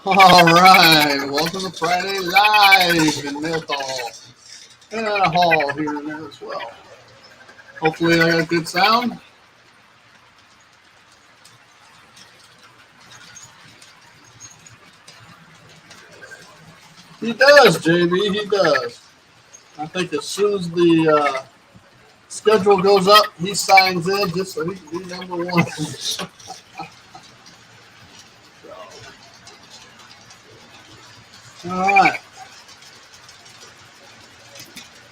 All right, welcome to Friday Live in Mill Hall and a hall here and there as well. Hopefully, I got good sound. He does, JB. He does. I think as soon as the schedule goes up, he signs in just so he can be number one. All right.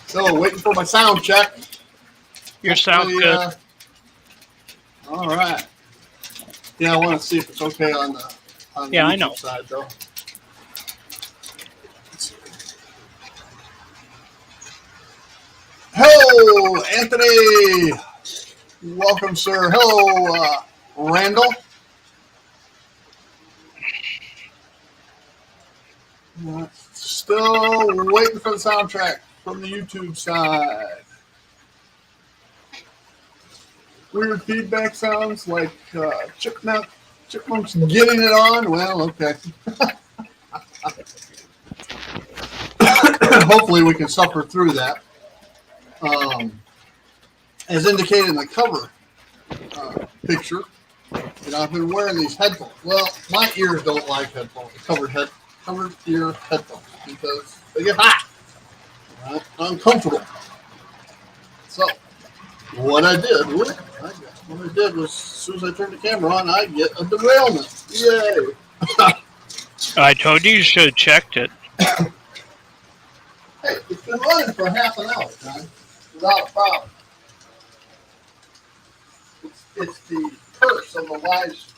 So, waiting for my sound check. Your sound good. All right. Yeah, I want to see if it's okay on the Yeah, I YouTube know. side, though. Hello, Anthony. Welcome, sir. Hello, Randall. Still waiting for the soundtrack from the YouTube side. Weird feedback sounds like chipmunks getting it on. Well, okay. Hopefully we can suffer through that. As indicated in the cover picture, I've been wearing these headphones. Well, my ears don't like headphones, covered ear headphones, because they get hot, uncomfortable. So, what I did was, as soon as I turned the camera on, I get a derailment. Yay! I told you should have checked it. Hey, it's been running for half an hour, John, without a problem. It's the curse of the live stream.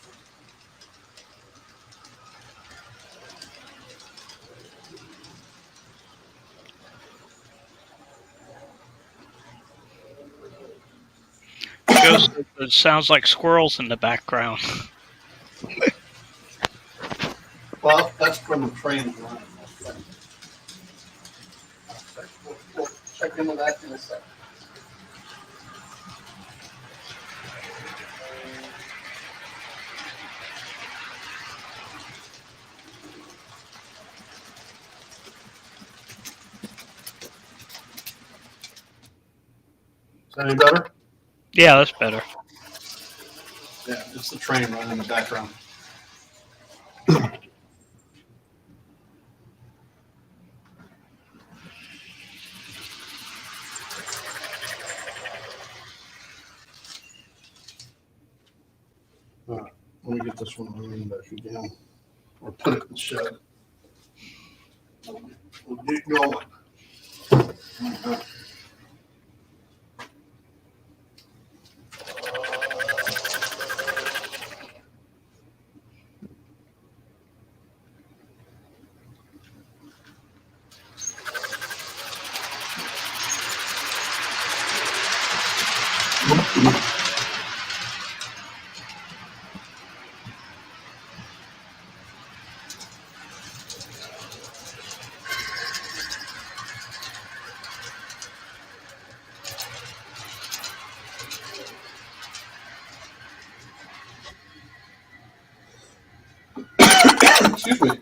It sounds like squirrels in the background. Well, that's from the train running. We'll check into that in a second. Is that any better? Yeah, that's better. Yeah, it's the train running in the background. All right, let me get this one running back again, or put it in the shed. We'll get going. Excuse me.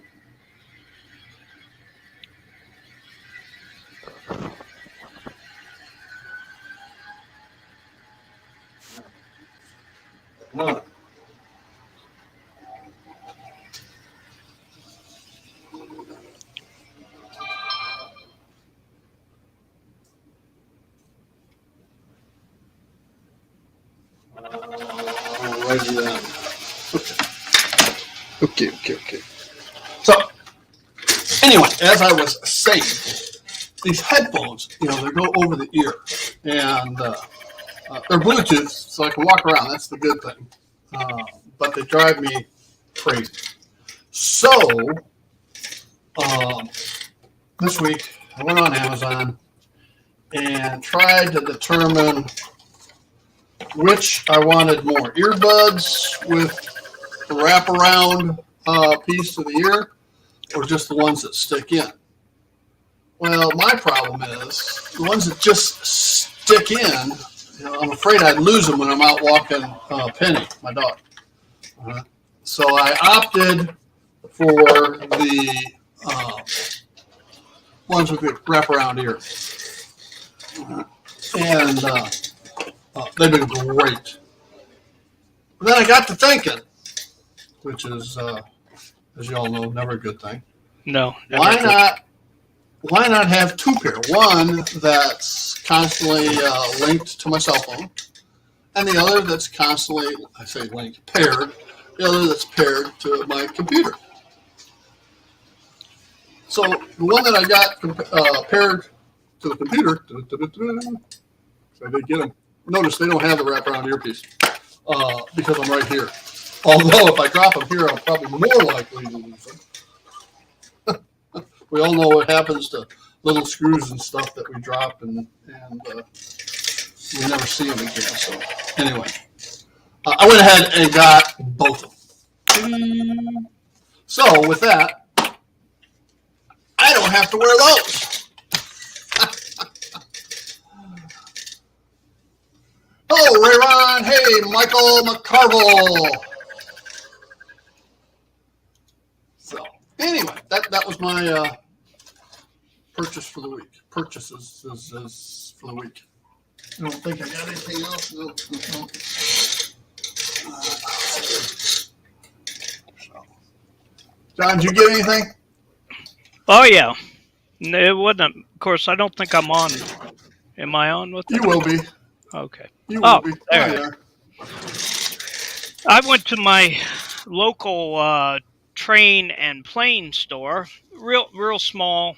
Come on. Alrighty then. Okay. So, anyway, as I was saying, these headphones, they go over the ear, and they're Bluetooth, so I can walk around. That's the good thing. But they drive me crazy. So, this week, I went on Amazon and tried to determine which I wanted more. Earbuds with the wraparound piece to the ear, or just the ones that stick in. Well, my problem is the ones that just stick in, I'm afraid I'd lose them when I'm out walking Penny, my dog. So I opted for the ones with the wraparound ear. And they've been great. But then I got to thinking, which is, as you all know, never a good thing. No. Why not have two pair? One that's constantly linked to my cell phone, and the other that's constantly, I say linked, paired. The other that's paired to my computer. So the one that I got paired to the computer, so I did get them. Notice they don't have the wraparound earpiece because I'm right here. Although if I drop them here, I'm probably more likely to lose them. We all know what happens to little screws and stuff that we drop, and we never see them again. So anyway, I went ahead and got both of them. So with that, I don't have to wear those. Hello, Ray Ron. Hey, Michael McCarville. So anyway, that was my purchase for the week. Purchases is for the week. I don't think I got anything else. No. John, did you get anything? Oh, yeah. It wasn't. Of course, I don't think I'm on. Am I on with it? You will be. Okay. You will be. There. I went to my local train and plane store. Real small.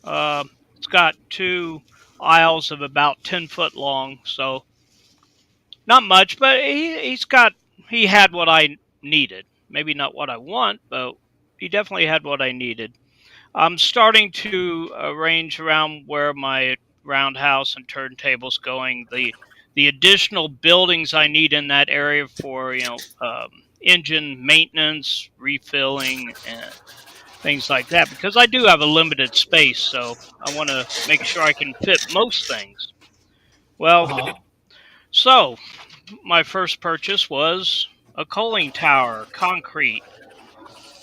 It's got 2 aisles of about 10 foot long, so not much, but he had what I needed. Maybe not what I want, but he definitely had what I needed. I'm starting to arrange around where my roundhouse and turntable's going. The additional buildings I need in that area for engine maintenance, refilling, and things like that, because I do have a limited space, so I want to make sure I can fit most things. Well, so my first purchase was a coaling tower, concrete,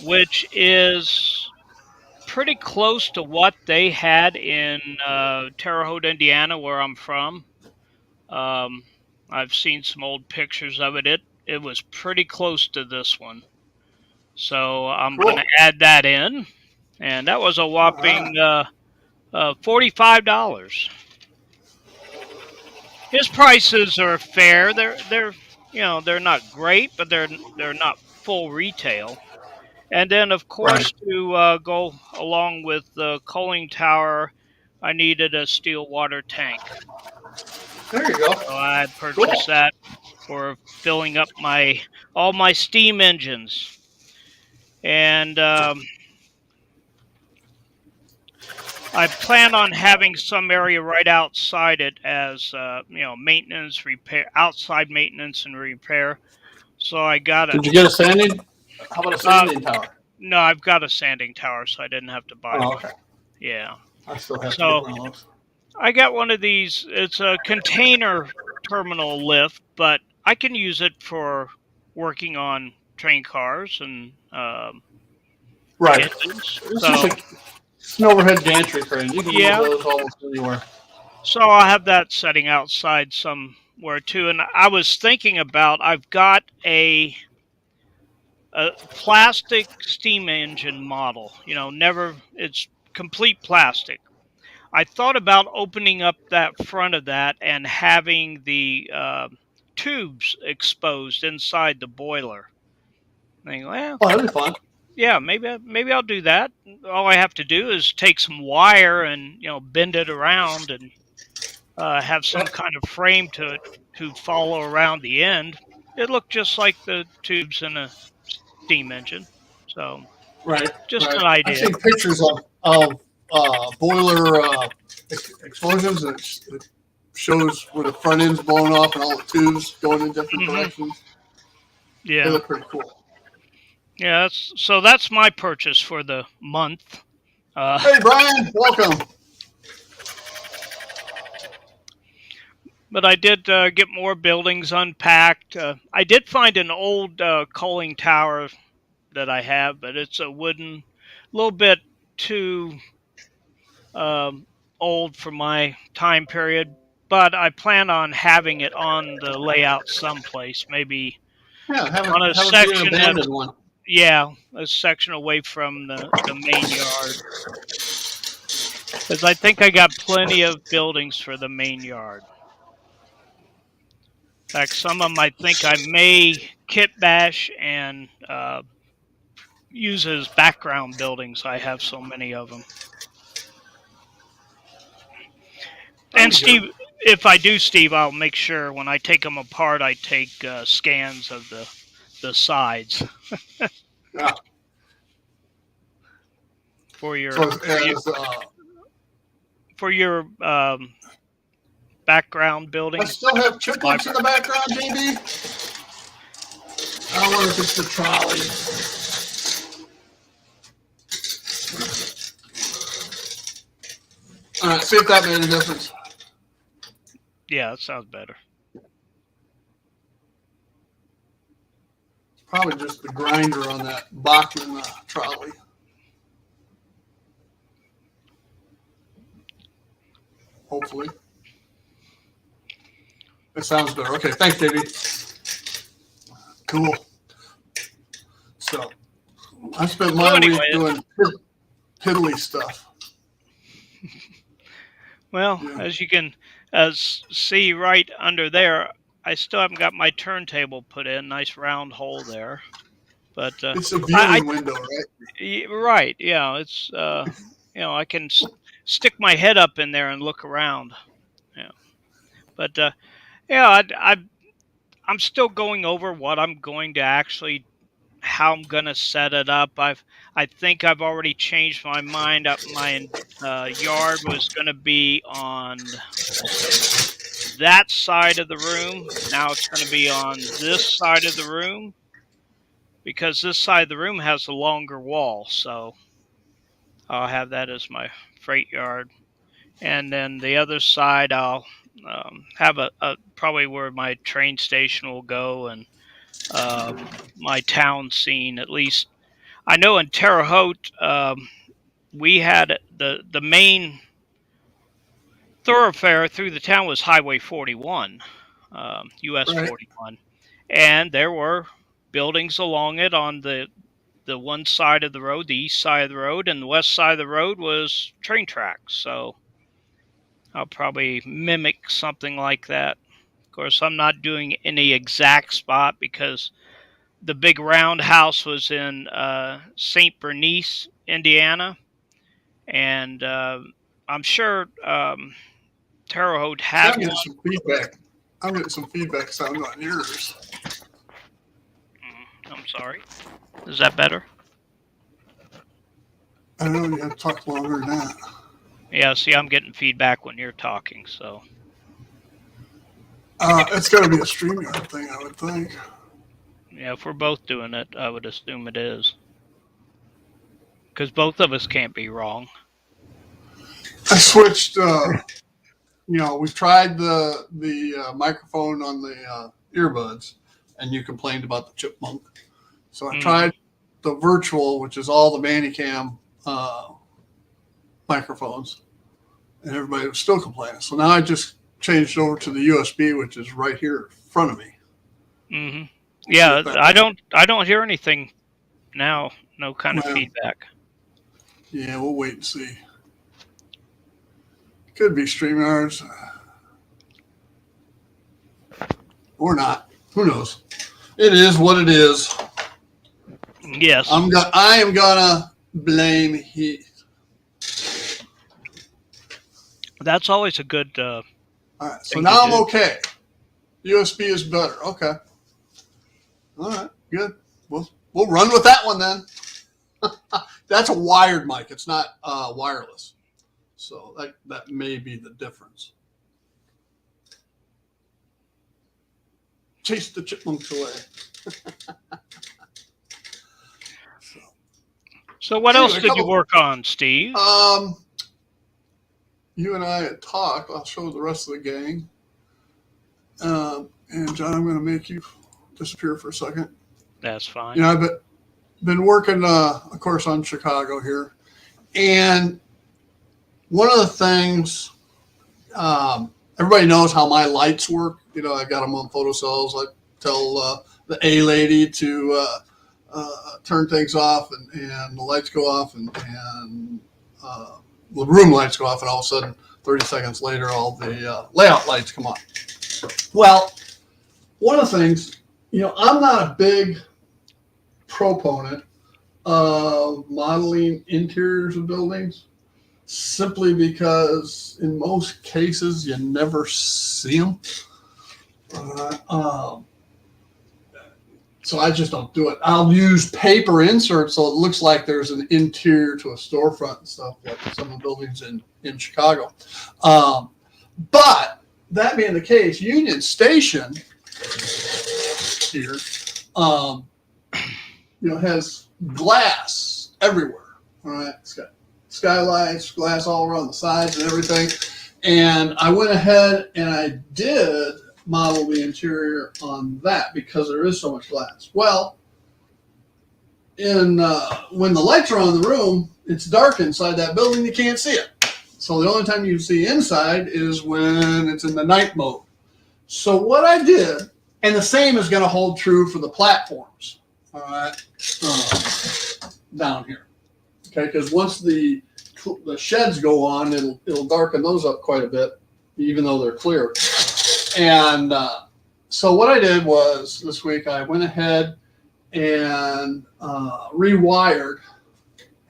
which is pretty close to what they had in Terre Haute, Indiana, where I'm from. I've seen some old pictures of it. It was pretty close to this one. So I'm going to add that in, and that was a whopping $45. His prices are fair. They're not great, but they're not full retail. And then, of course, to go along with the coaling tower, I needed a steel water tank. There you go. So I purchased that for filling up all my steam engines. And I plan on having some area right outside it as maintenance, repair, outside maintenance and repair. So I got Did you get a sanding? How about a sanding tower? No, I've got a sanding tower, so I didn't have to buy one. Okay. Yeah. I still have to get one of those. I got one of these. It's a container terminal lift, but I can use it for working on train cars and right. engines. It's an overhead gantry crane. You can use those almost anywhere. So I'll have that setting outside somewhere too. And I was thinking about, I've got a plastic steam engine model. It's complete plastic. I thought about opening up that front of that and having the tubes exposed inside the boiler. That'd be fun. Yeah, maybe I'll do that. All I have to do is take some wire and bend it around and have some kind of frame to follow around the end. It looked just like the tubes in a steam engine. So just an idea. I've seen pictures of boiler explosions, and it shows where the front end's blown off and all the tubes going in different directions. Yeah, they look pretty cool. Yeah, that's my purchase for the month. Hey, Brian, welcome. But I did get more buildings unpacked. I did find an old coaling tower that I have, but it's a wooden, a little bit too um, old for my time period. But I plan on having it on the layout someplace, maybe Yeah, on a have it be an section that's, abandoned one. yeah, a section away from the main yard. Because I think I got plenty of buildings for the main yard. In fact, some of them I think I may kit bash and use as background buildings. I have so many of them. That'd And be good. Steve, if I do, Steve, I'll make sure when I take them apart, I take scans of the sides Yeah. for So your as for your background I building. still have chipmunks in the background, JB. I wonder if it's the trolley. All right, see if that made a difference. Yeah, that sounds better. Probably just the grinder on that Bachman trolley. Hopefully. That sounds better. Okay, thanks, JB. Cool. So, I spent my week doing piddly stuff. Well, Yeah. as you can see right under there, I still haven't got my turntable put in. Nice round hole there. But It's a viewing window, right? right, yeah, it's I can stick my head up in there and look around. Yeah, but yeah, I'm still going over what I'm going to actually, how I'm gonna set it up. I think I've already changed my mind. Up my yard was gonna be on that side of the room. Now it's gonna be on this side of the room, because this side of the room has a longer wall, so I'll have that as my freight yard. And then the other side, I'll have a probably where my train station will go, and my town scene. At least I know in Terre Haute, we had the main thoroughfare through the town was Highway 41, US Right. 41, and there were buildings along it on the one side of the road, the east side of the road, and the west side of the road was train tracks. So I'll probably mimic something like that. Of course, I'm not doing any exact spot because the big roundhouse was in St. Bernice, Indiana, and I'm sure Terre Haute had I'm getting one. some feedback. I'm getting some feedback sound on yours. I'm sorry. Is that better? I know you have to talk longer than that. Yeah, see, I'm getting feedback when you're talking, so. It's got to be a StreamYard thing, I would think. Yeah, if we're both doing it, I would assume it is. Because both of us can't be wrong. I switched. We've tried the microphone on the earbuds, and you complained about the chipmunk. So I tried the virtual, which is all the Manicam microphones, and everybody was still complaining. So now I just changed over to the USB, which is right here in front of me. Mm-hmm. Yeah, I don't hear anything now. No kind of feedback. Yeah, we'll wait and see. Could be StreamYards. Or not. Who knows? It is what it is. Yes. I am gonna blame Heath. That's always a good. All right. So now I'm okay. USB is better. Okay. All right. Good. We'll run with that one then. That's a wired mic. It's not wireless. So that may be the difference. Chase the chipmunks away. So what else did you work on, Steve? You and I had talked. I'll show the rest of the gang. And John, I'm going to make you disappear for a second. That's fine. You know, been working, of course, on Chicago here. And one of the things, everybody knows how my lights work. You know, I got them on photocells. I tell the A lady to turn things off, and the lights go off, and the room lights go off, and all of a sudden, 30 seconds later, all the layout lights come on. Well, one of the things, you know, I'm not a big proponent of modeling interiors of buildings, simply because in most cases you never see them. So I just don't do it. I'll use paper inserts so it looks like there's an interior to a storefront and stuff, like some of the buildings in Chicago. But that being the case, Union Station here, has glass everywhere. All right, it's got skylights, glass all around the sides and everything. And I went ahead and I did model the interior on that because there is so much glass. Well, when the lights are on in the room, it's dark inside that building. You can't see it. So the only time you see inside is when it's in the night mode. So what I did, and the same is going to hold true for the platforms. All right, down here. Okay, because once the sheds go on, it'll darken those up quite a bit, even though they're clear. And so what I did was this week I went ahead and rewired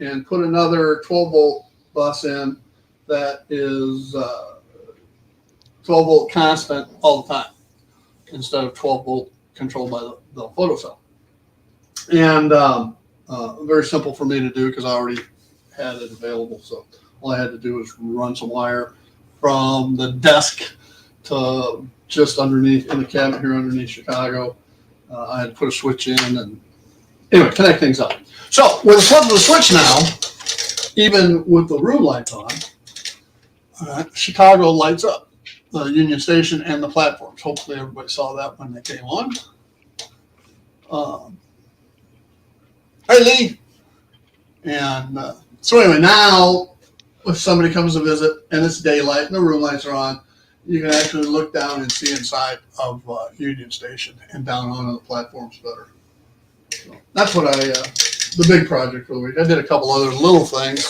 and put another 12-volt bus in that is 12-volt constant all the time instead of 12-volt controlled by the photocell. And very simple for me to do because I already had it available. So all I had to do was run some wire from the desk to just underneath in the cabinet here underneath Chicago. I had to put a switch in and anyway, connect things up. So with the flip of the switch now, even with the room lights on, Chicago lights up, the Union Station and the platforms. Hopefully everybody saw that when they came on. Hey, Lee. And so anyway, now if somebody comes to visit and it's daylight and the room lights are on, you can actually look down and see inside of Union Station and down onto the platforms better. So that's what the big project for the week. I did a couple other little things.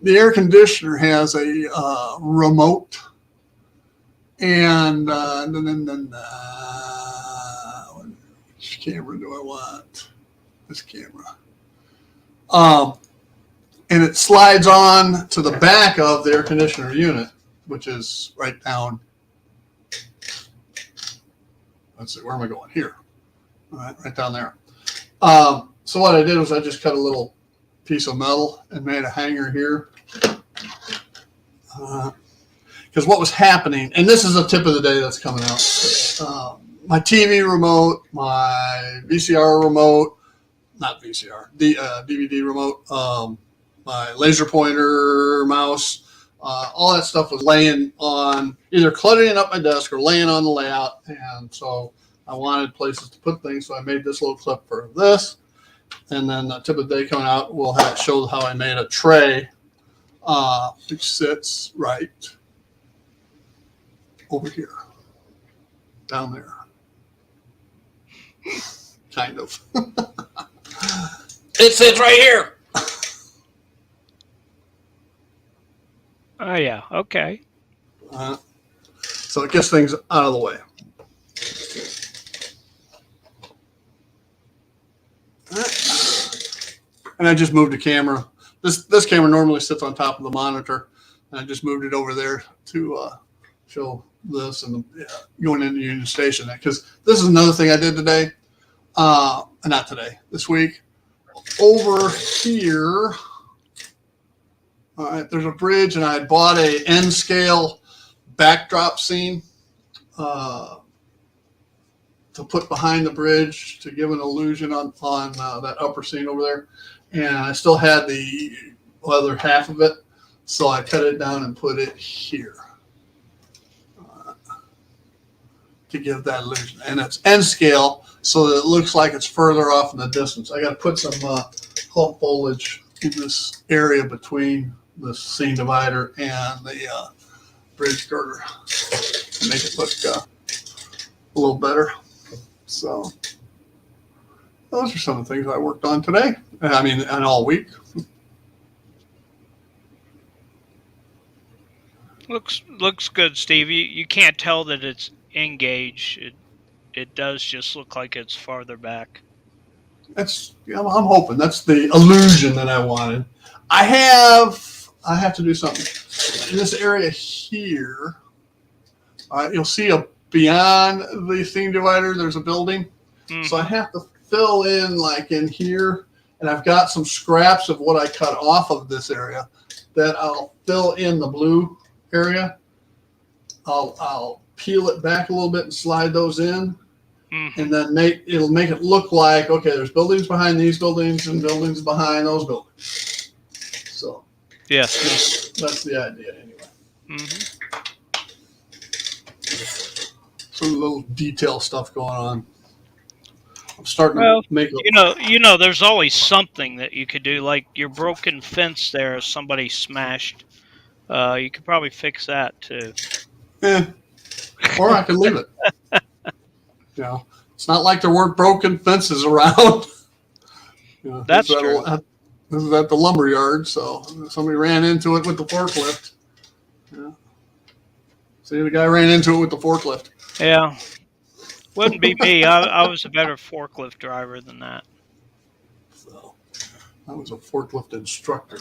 The air conditioner has a remote, and which camera do I want? This camera. And it slides on to the back of the air conditioner unit, which is right down. Let's see, where am I going? Here. All right down there. So what I did was I just cut a little piece of metal and made a hanger here. Because what was happening, and this is a tip of the day that's coming out. My TV remote, my VCR remote, not VCR, DVD remote, my laser pointer mouse, all that stuff was laying on, either cluttering up my desk or laying on the layout. And so I wanted places to put things. So I made this little clip for this. And then the tip of the day coming out, we'll show how I made a tray, which sits right over here, down there. Kind of. It sits right here. Oh, yeah. Okay. So it gets things out of the way. And I just moved the camera. This camera normally sits on top of the monitor, and I just moved it over there to show this and going into Union Station. Because this is another thing I did today. Not today. This week. Over here. All right, there's a bridge, and I bought a N-scale backdrop scene to put behind the bridge to give an illusion on that upper scene over there. And I still had the other half of it, so I cut it down and put it here. to give that illusion. And it's N scale, so that it looks like it's further off in the distance. I got to put some clump foliage in this area between the seam divider and the bridge girder to make it look a little better. So those are some of the things I worked on today. I mean, and all week. Looks good, Steve. You can't tell that it's engaged. It does just look like it's farther back. That's, I'm hoping that's the illusion that I wanted. I have to do something in this area here. You'll see beyond the seam divider, there's a building. So I have to fill in like in here, and I've got some scraps of what I cut off of this area that I'll fill in the blue area. I'll peel it back a little bit and slide those in, and then it'll make it look like, okay, there's buildings behind these buildings and buildings behind those buildings. So yes, that's the idea anyway. Some little detail stuff going on. I'm starting to make it. There's always something that you could do, like your broken fence there. Somebody smashed. You could probably fix that too. Yeah. Or I can leave it. It's not like there weren't broken fences around. That's true. This is at the lumber yard, so somebody ran into it with the forklift. Yeah. See, the guy ran into it with the forklift. Yeah. Wouldn't be me. I was a better forklift driver than that. So I was a forklift instructor.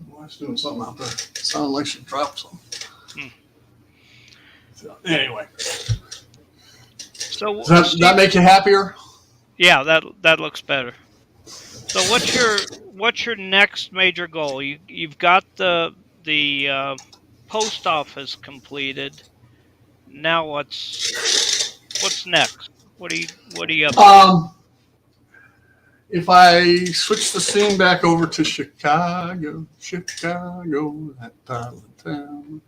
Wife's doing something out there. It sounded like she dropped something. So, anyway. So does that make you happier? Yeah, that looks better. So what's your next major goal? You've got the post office completed. Now what's next? What are you up to? If I switch the scene back over to Chicago, that part of town.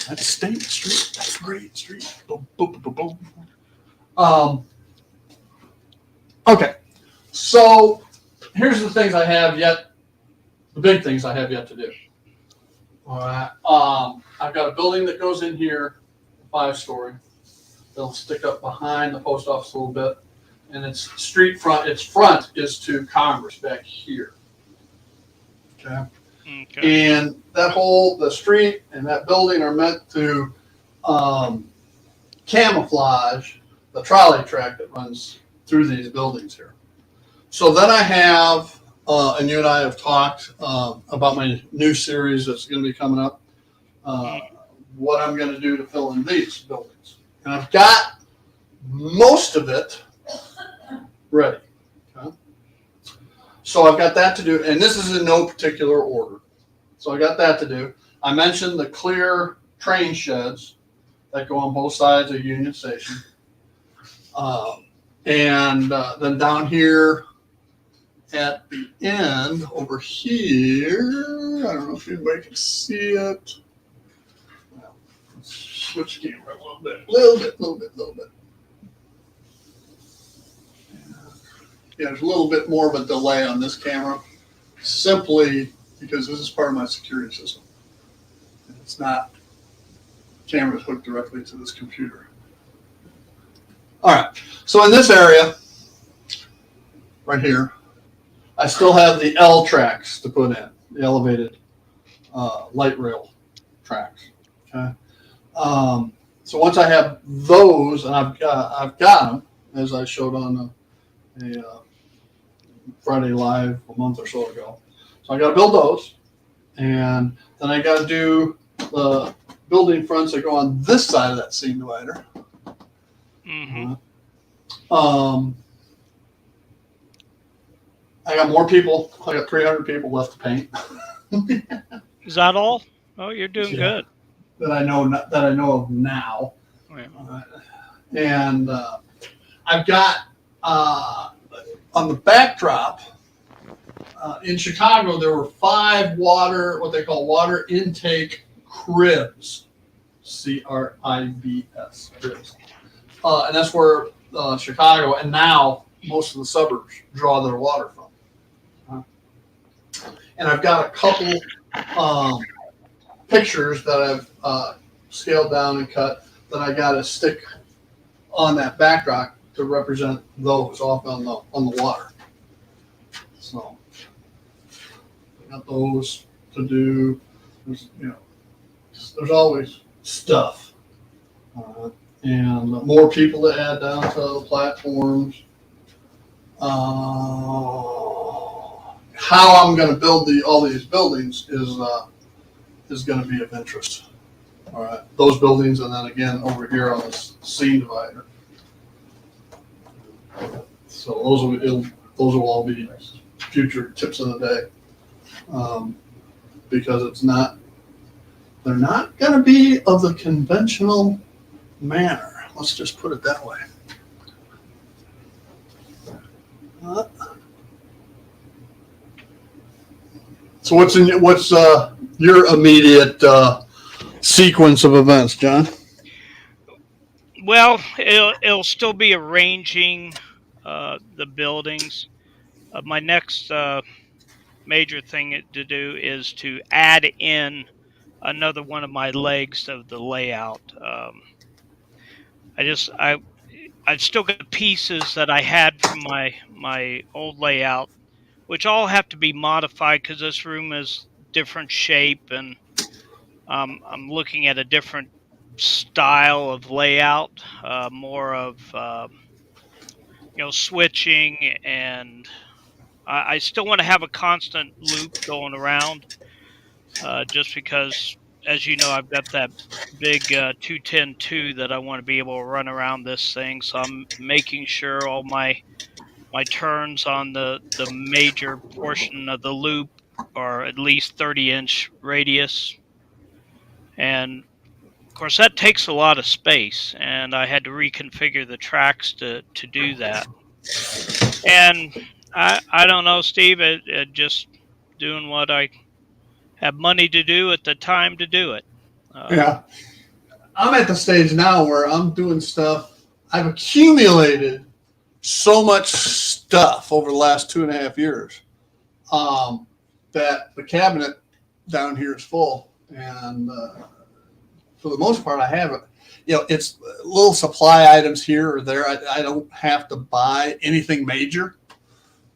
That's State Street. That's Great Street. Boom, boom, boom, boom. Okay. So here's the things I have yet, the big things I have yet to do. All right. I've got a building that goes in here, 5-story. They'll stick up behind the post office a little bit. And its street front, its front is to Congress back here. Okay. And the street and that building are meant to camouflage the trolley track that runs through these buildings here. So then I have, and you and I have talked about my new series that's going to be coming up, what I'm going to do to fill in these buildings. And I've got most of it ready. Okay. So I've got that to do, and this is in no particular order. So I got that to do. I mentioned the clear train sheds that go on both sides of Union Station. And then down here at the end over here, I don't know if anybody can see it. Well, let's switch camera a little bit. Yeah, there's a little bit more of a delay on this camera, simply because this is part of my security system. It's not cameras hooked directly to this computer. All right, so in this area, right here, I still have the L tracks to put in, the elevated light rail tracks. Okay. So once I have those, and I've got them, as I showed on a Friday Live a month or so ago. So I got to build those, and then I got to do the building fronts that go on this side of that seam divider. Mm-hmm. I got more people. I got 300 people left to paint. Is that all? Oh, you're doing good. That I know of now. Yeah. And I've got on the backdrop, in Chicago, there were 5 what they call water intake cribs, CRIBS, cribs, and that's where Chicago and now most of the suburbs draw their water from. And I've got a couple pictures that I've scaled down and cut that I got to stick on that backdrop to represent those off on the water. So I got those to do. There's always stuff, and more people to add down to the platforms. How I'm going to build all these buildings is going to be of interest. All right, those buildings, and then again over here on this scene divider. So those will all be future tips of the day, because they're not going to be of the conventional manner. Let's just put it that way. So what's your immediate sequence of events, John? Well, it'll still be arranging the buildings. My next major thing to do is to add in another one of my legs of the layout. I've still got pieces that I had from my old layout, which all have to be modified because this room is different shape, and I'm looking at a different style of layout, more of switching, and I still want to have a constant loop going around, just because, as you know, I've got that big 210-2 that I want to be able to run around this thing. So I'm making sure all my turns on the major portion of the loop are at least 30-inch radius. And of course, that takes a lot of space, and I had to reconfigure the tracks to do that. And I don't know, Steve, just doing what I have money to do at the time to do it. Yeah. I'm at the stage now where I'm doing stuff. I've accumulated so much stuff over the last 2.5 years that the cabinet down here is full. And for the most part, I have it. It's little supply items here or there. I don't have to buy anything major.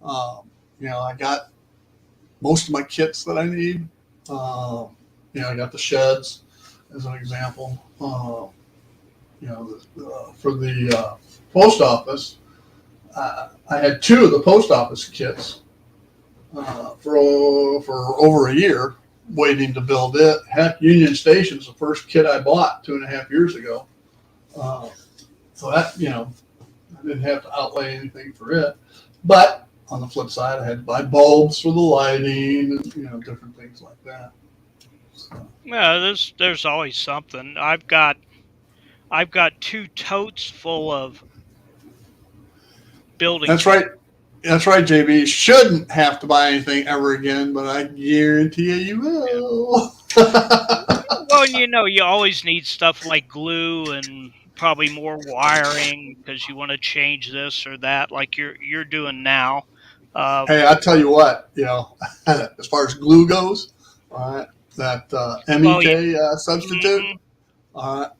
I got most of my kits that I need. I got the sheds as an example. For the post office, I had 2 of the post office kits for over a year, waiting to build it. Heck, Union Station is the first kit I bought 2.5 years ago. So that, I didn't have to outlay anything for it. But on the flip side, I had to buy bulbs for the lighting and, different things like that. So. Yeah, there's always something. I've got 2 totes full of building. That's right. That's right, JB. Shouldn't have to buy anything ever again, but I guarantee you will. Well, you always need stuff like glue and probably more wiring because you want to change this or that, like you're doing now. Hey, I tell you what, as far as glue goes, all right, that MEK substitute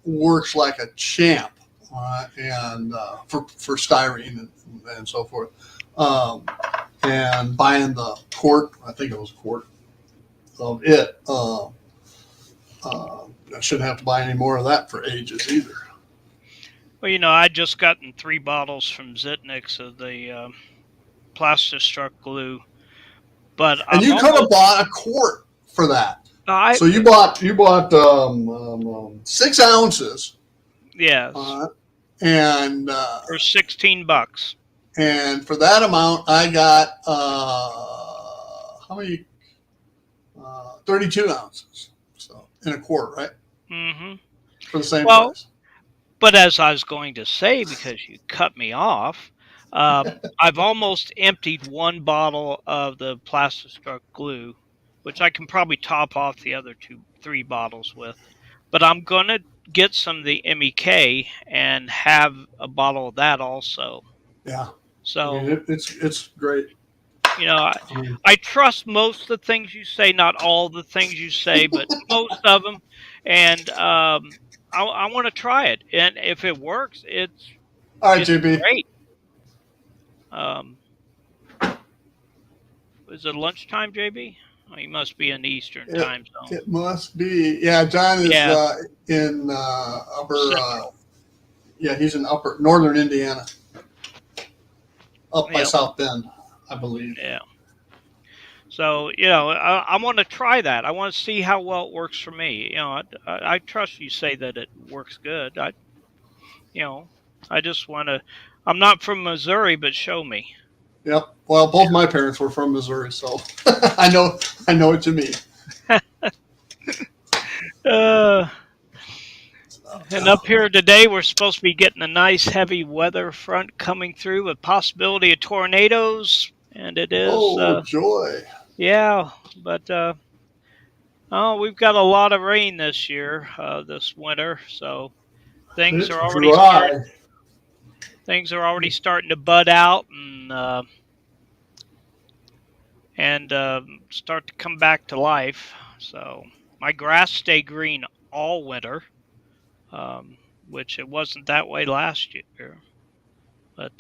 works like a champ, all right, and for styrene and so forth. And buying the quart, I think it was a quart of it. I shouldn't have to buy any more of that for ages either. Well, I just gotten 3 bottles from Zitniks of the Plastistruck glue, but you could have bought a quart for that. So you bought 6 ounces. Yes. And for $16. And for that amount, I got how many? 32 ounces. So in a quart, right? Mm-hmm. For the same price. But as I was going to say, because you cut me off, I've almost emptied one bottle of the Plastistruck glue, which I can probably top off the other three bottles with. But I'm gonna get some of the MEK and have a bottle of that also. Yeah. I mean, So it's great. you know, I, I mean, I trust most of the things you say, not all the things you say, but most of them. And I want to try it, and if it works, all right, it's JB. great. Um, is it lunchtime, JB? Oh, you must be in the Eastern It, time zone. it must be. Yeah, John is Yeah, in upper. Central. Yeah, he's in upper northern Indiana, up by Yep. South Bend, I believe. Yeah. So I want to try that. I want to see how well it works for me. I trust you say that it works good. You know, I just want to. I'm not from Missouri, but show me. Yep. Well, both my parents were from Missouri, so I know what you mean. Uh, and up here today, we're supposed to be getting a nice heavy weather front coming through with possibility of tornadoes, and it is, Oh, joy! yeah. But oh, we've got a lot of rain this year, this winter, so things It's are already dry. starting to bud out and start to come back to life. So my grass stay green all winter, um, which it wasn't that way last year. But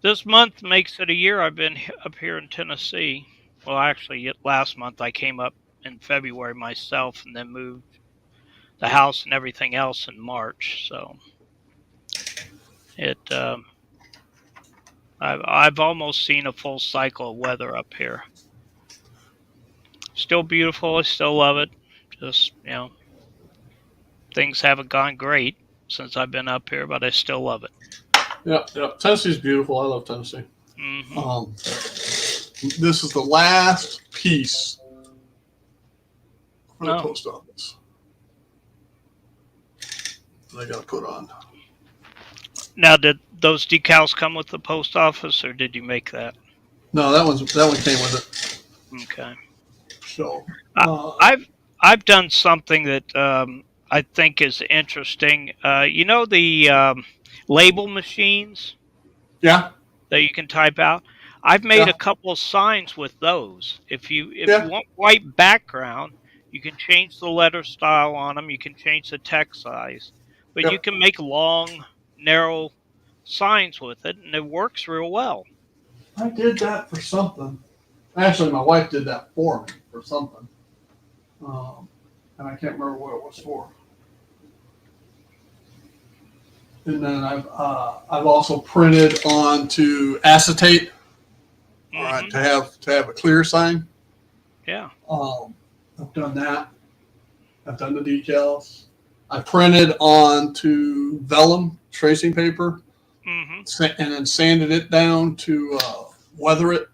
this month makes it a year I've been up here in Tennessee. Well, actually, last month I came up in February myself, and then moved the house and everything else in March. So it I've almost seen a full cycle of weather up here. Still beautiful. I still love it. Just things haven't gone great since I've been up here, but I still love it. Yeah, yeah. Tennessee's beautiful. I love Tennessee. Hmm. This is the last piece for the No. post office that I got to put on. Now, did those decals come with the post office, or did you make that? No, that one came with it. Okay. So I've done something that I think is interesting. The label machines yeah, that you can type out. I've made yeah, a couple of signs with those. If you yeah, want white background, you can change the letter style on them. You can change the text size, but you yeah. can make long, narrow signs with it, and it works real well. I did that for something. Actually, my wife did that for me for something, and I can't remember what it was for. And then I've also printed onto acetate. All right, Hmm. to have a clear sign. Yeah. I've done that. I've done the decals. I printed onto vellum tracing paper Hmm. and then sanded it down to weather it.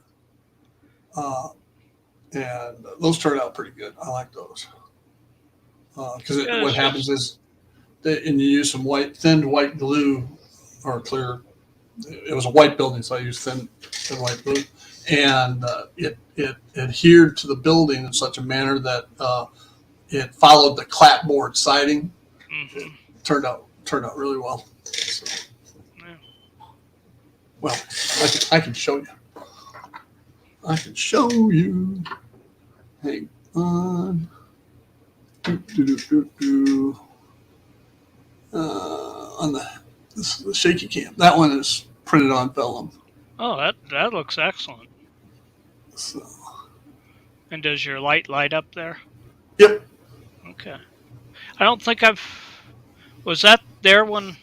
And those turned out pretty good. I like those. Because Yeah, what it's happens just is, and you use some thinned white glue or clear. It was a white building, so I used thin white glue, and it adhered to the building in such a manner that it followed the clapboard siding. It hmm turned out really well. So, yeah. well, I can show you. I can show you. Hang on. On the shaky cam. That one is printed on vellum. Oh, that looks excellent. So, And does your light up there? yep. Okay. I don't think I've. Was that there when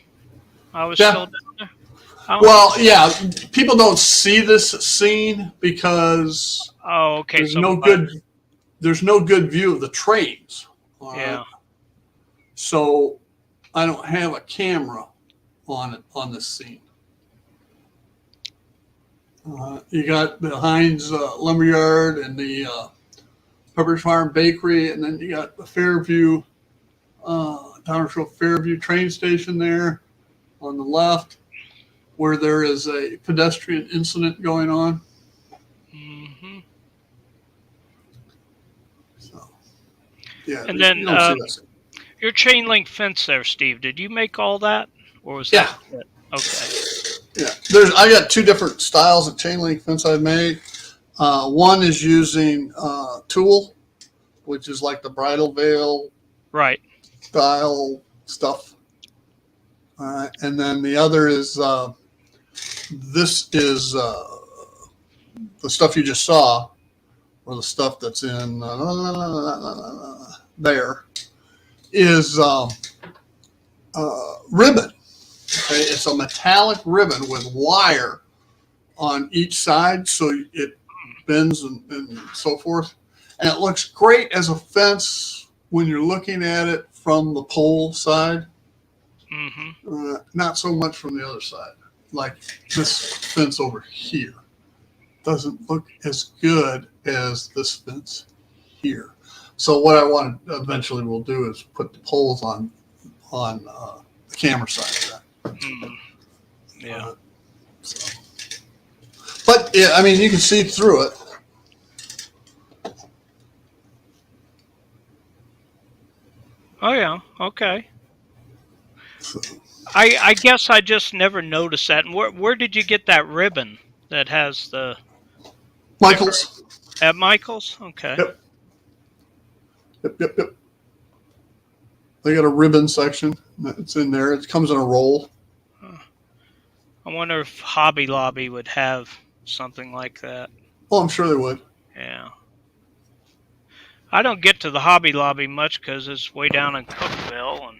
I was Yeah. still down there? I don't. Well, yeah. People don't see this scene because Oh, okay. there's So no good there's no good view of the trains. All right. yeah. So I don't have a camera on this scene. You got the Heinz Lumberyard and the Pepperidge Farm Bakery, and then you got the Fairview, Downersville Fairview train station there on the left. where there is a pedestrian incident going on. Hmm. So, yeah, And you then don't see that. your chain link fence there, Steve. Did you make all that, or was Yeah, that it? Okay. yeah. I got two different styles of chain link fence I've made. One is using tulle, which is like the bridal veil Right. style stuff. And then the other is this is the stuff you just saw, or the stuff that's in there is ribbon. Okay? It's a metallic ribbon with wire on each side, so it bends and so forth. And it looks great as a fence when you're looking at it from the pole side. Hmm. Not so much from the other side. Like this fence over here doesn't look as good as this fence here. So what I want to eventually will do is put the poles on the camera side of that. Mm. Yeah. So. But yeah, I mean, you can see through it. Oh yeah. Okay. So, I guess I just never noticed that. And where did you get that ribbon that has the Michaels. at Michaels? Okay. Yep. Yep. They got a ribbon section that's in there. It comes in a roll. I wonder if Hobby Lobby would have something like that. Oh, I'm sure they would. Yeah. I don't get to the Hobby Lobby much because it's way down in Cookville, and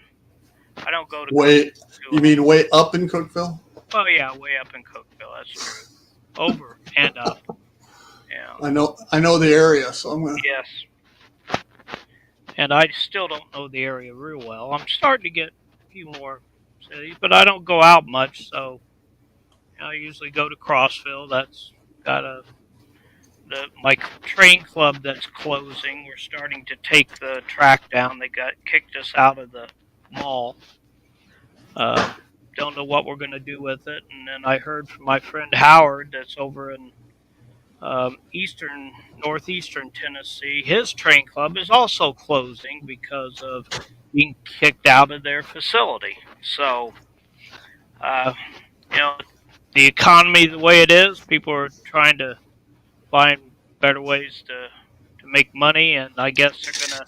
I don't go to Way, Cookville. you mean way up in Cookville? Oh yeah, way up in Cookville. That's true. Over and up. Yeah. I know the area, so I'm gonna. Yes. And I still don't know the area real well. I'm starting to get a few more cities, but I don't go out much. So I usually go to Crossville. That's got my train club that's closing. We're starting to take the track down. They got kicked us out of the mall. Don't know what we're going to do with it. And then I heard from my friend Howard that's over in northeastern Tennessee. His train club is also closing because of being kicked out of their facility. So, uh, you know, the economy the way it is, people are trying to find better ways to make money, and I guess they're gonna.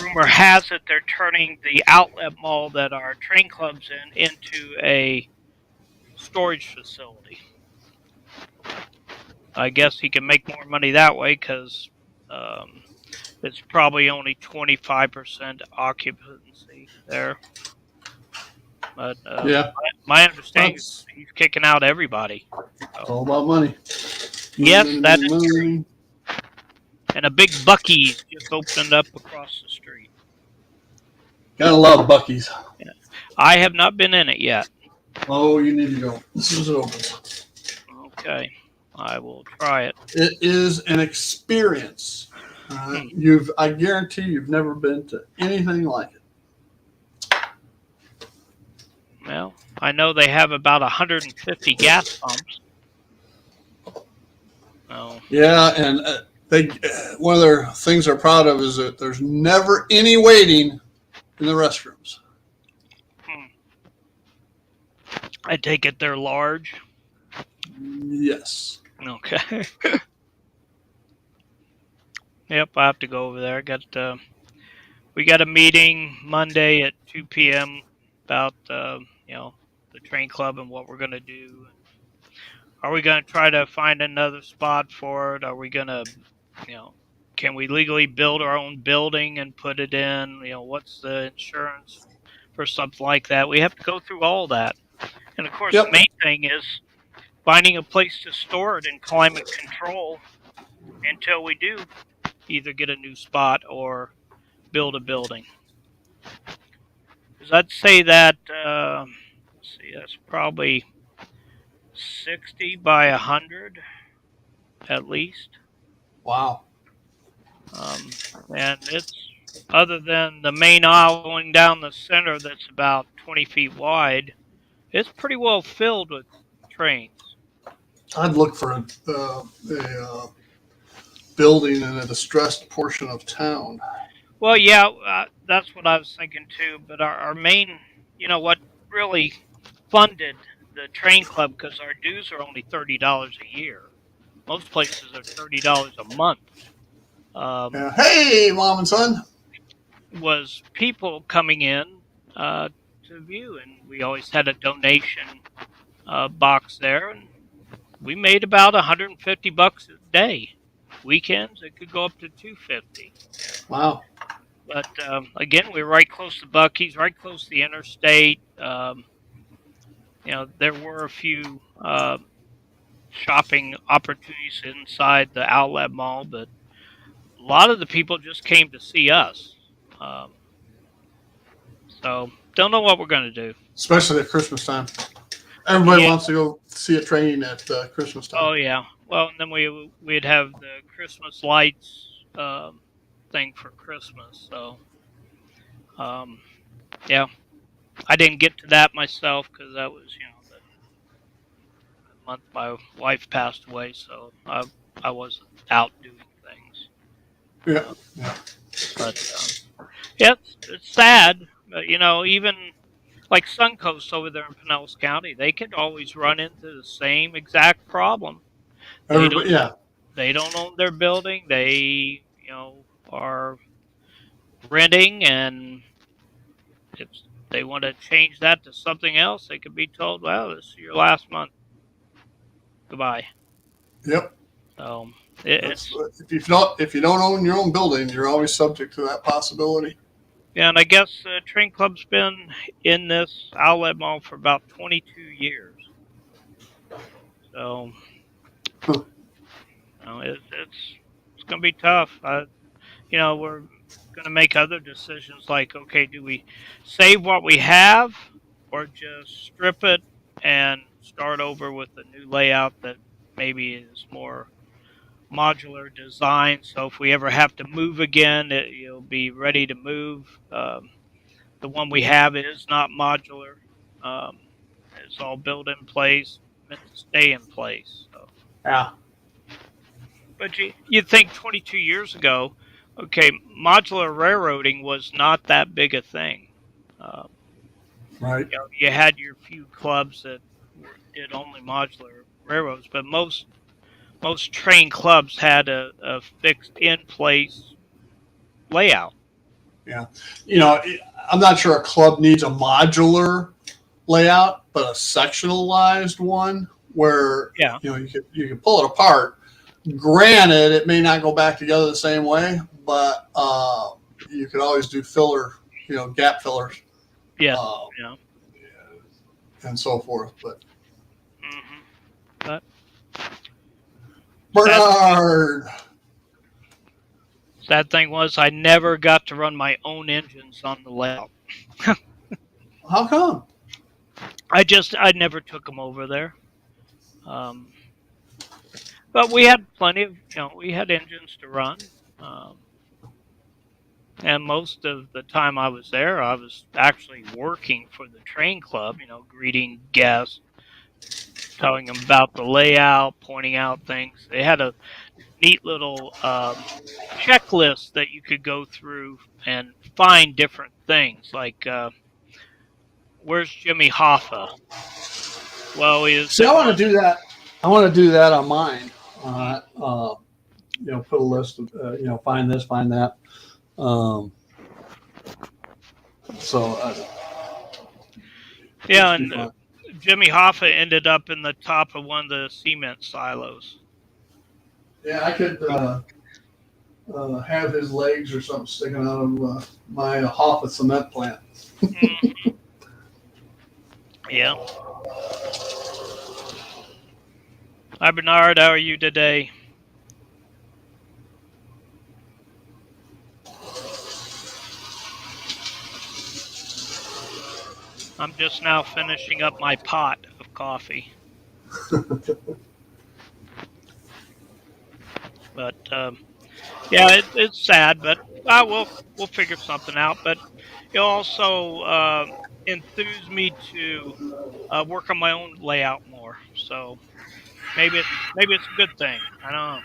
Rumor has it they're turning the outlet mall that our train club's in into a storage facility. I guess he can make more money that way because it's probably only 25% occupancy there. But Yeah, my understanding that's is he's kicking out everybody. it's all about money. Yes, Money, that money, is true. money. And a big Buc-ee's just opened up across the street. Gotta love Buc-ee's. I have not been in it yet. Oh, you need to go. This is open. Okay, I will try it. It is an experience. I guarantee you've never been to anything like it. Well, I know they have about 150 gas pumps. Oh. Yeah, and one of their things they're proud of is that there's never any waiting in the restrooms. I take it they're large. Yes. Okay. Yep, I have to go over there. We got a meeting Monday at 2 p.m. about the train club and what we're gonna do. Are we gonna try to find another spot for it? Are we gonna, can we legally build our own building and put it in? What's the insurance for something like that? We have to go through all that. And of course, Yep. The main thing is finding a place to store it in climate control until we do either get a new spot or build a building. Because I'd say that, that's probably 60 by 100 at least. Wow. And it's, other than the main aisle going down the center that's about 20 feet wide, it's pretty well filled with trains. I'd look for a building in a distressed portion of town. Well, yeah, that's what I was thinking too. But our main, what really funded the train club, because our dues are only $30 a year. Most places are $30 a month. Um, Yeah. Hey, mom and son. was people coming in uh, to view, and we always had a donation box there, and we made about 150 bucks a day. Weekends it could go up to 250. Wow. But again, we're right close to Bucky's, right close to the interstate. There were a few shopping opportunities inside the outlet mall, but a lot of the people just came to see us. Um, so don't know what we're going to do. Especially at Christmas time. Everybody Yeah. wants to go see a train at Christmas time. Oh yeah. Well, and then we'd have the Christmas lights thing for Christmas. So yeah, I didn't get to that myself because that was the month my wife passed away, so I wasn't out doing things. Yeah. Uh, Yeah. but yeah, it's sad. But, even like Suncoast over there in Pinellas County, they could always run into the same exact problem. They don't Everybody. Yeah. they don't own their building. They are renting, and if they want to change that to something else, they could be told, "Well, this is your last month. Goodbye." Yep. So That's it's if you don't own your own building, you're always subject to that possibility. yeah, and I guess Train Club's been in this outlet mall for about 22 years. So Huh. it's going to be tough. We're going to make other decisions like, okay, do we save what we have, or just strip it and start over with a new layout that maybe is more modular design. So if we ever have to move again, you'll be ready to move. The one we have is not modular. Um, it's all built in place, meant to stay in place. So. Yeah. But you'd think 22 years ago, okay, modular railroading was not that big a thing. Um, Right. you had your few clubs that did only modular railroads, but most train clubs had a fixed in place layout. Yeah. I'm not sure a club needs a modular layout, but a sectionalized one where Yeah. you can pull it apart. Granted, it may not go back together the same way, but you could always do filler, gap fillers, Yes. uh, Yeah. and so forth. But hmm But Bernard, sad thing was I never got to run my own engines on the layout. how come? I never took them over there. Um, but we had plenty of, we had engines to run. Um, and most of the time I was there, I was actually working for the train club, greeting guests, telling them about the layout, pointing out things. They had a neat little checklist that you could go through and find different things. Like, where's Jimmy Hoffa? Well, See, I want to do that. I want to do that on mine. Put a list of, find this, find that. Yeah, and Jimmy Hoffa ended up in the top of one of the cement silos. Yeah, I could have his legs or something sticking out of my Hoffa cement plant. Mm-hmm. Yeah. Hi, Bernard. How are you today? I'm just now finishing up my pot of coffee. But Yeah, it's sad, but we'll figure something out. But it also enthused me to work on my own layout more. So maybe it's a good thing. I don't know.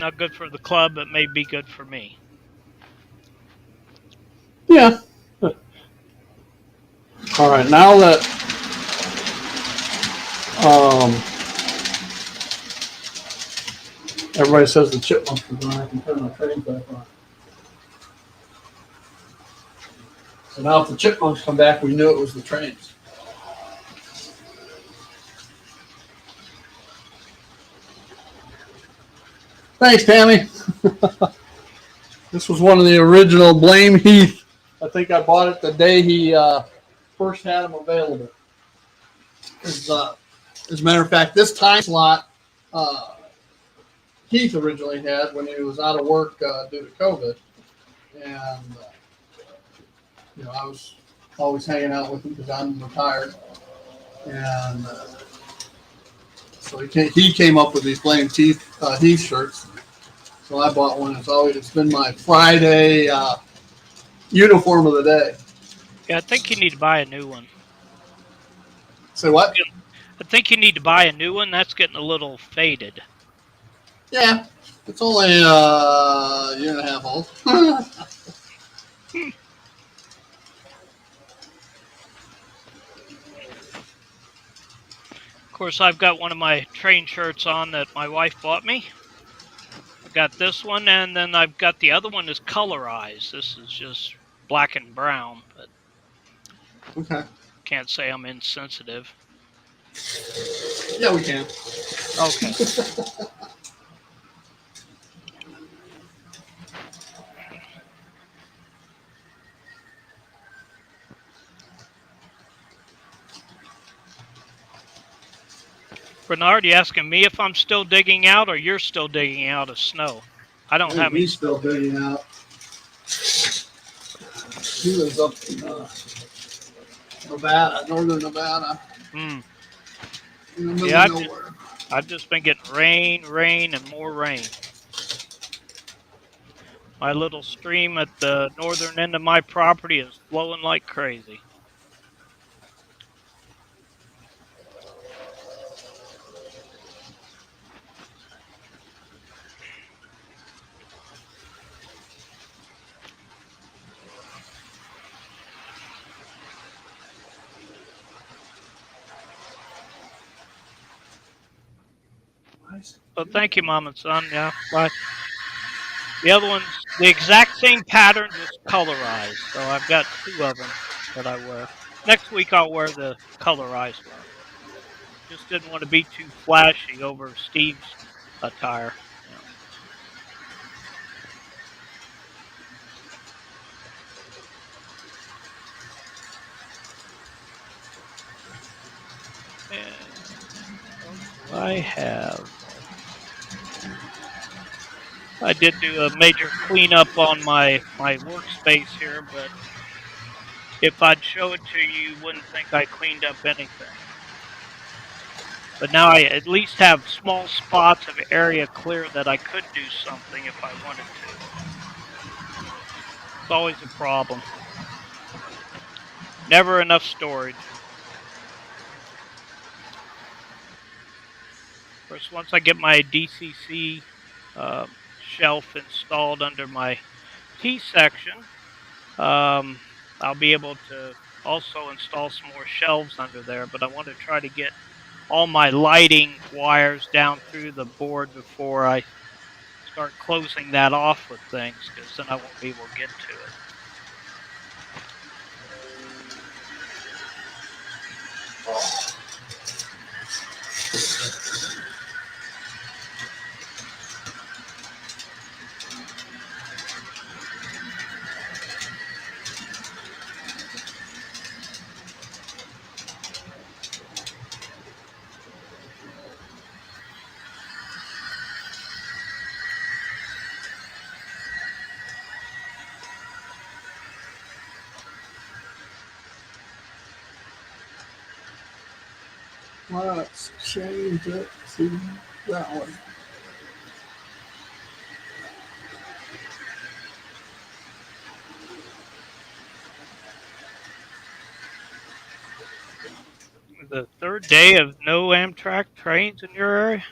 Not good for the club, but may be good for me. Yeah. All right. Now that um, everybody says the chipmunks are gone, I can turn my train back on. So now if the chipmunks come back, we knew it was the trains. Thanks, Tammy. This was one of the original Blame Heath. I think I bought it the day he first had them available. As a matter of fact, this time slot uh, Heath originally had when he was out of work due to COVID, and I was always hanging out with him because I'm retired, and so he came up with these Blame Heath shirts. So I bought one. It's been my Friday uniform of the day. Yeah, I think you need to buy a new one. Say what? I think you need to buy a new one. That's getting a little faded. Yeah, it's only a year and a half old. Of course, I've got one of my train shirts on that my wife bought me. I've got this one, and then I've got the other one is colorized. This is just black and brown, but Okay. can't say I'm insensitive. Yeah, we can. Okay. Bernard, you asking me if I'm still digging out or you're still digging out of snow? I I don't think have any. he's still digging out. He lives up in Nevada, northern Nevada, Hmm. in the middle Yeah, of nowhere. I've just been getting rain, rain, and more rain. My little stream at the northern end of my property is flowing like crazy. So thank you, Mom and Son. Yeah, but the other one's the exact same pattern, just colorized. So I've got two of them that I wear. Next week I'll wear the colorized one. Just didn't want to be too flashy over Steve's attire. You know. And what do I have? I did do a major cleanup on my workspace here, but if I'd show it to you, you wouldn't think I cleaned up anything. But now I at least have small spots of area clear that I could do something if I wanted to. It's always a problem. Never enough storage. Of course, once I get my DCC shelf installed under my T section, I'll be able to also install some more shelves under there. But I want to try to get all my lighting wires down through the board before I start closing that off with things, because then I won't be able to get to it. Let's change it to that one. the third day of no Amtrak trains in your area.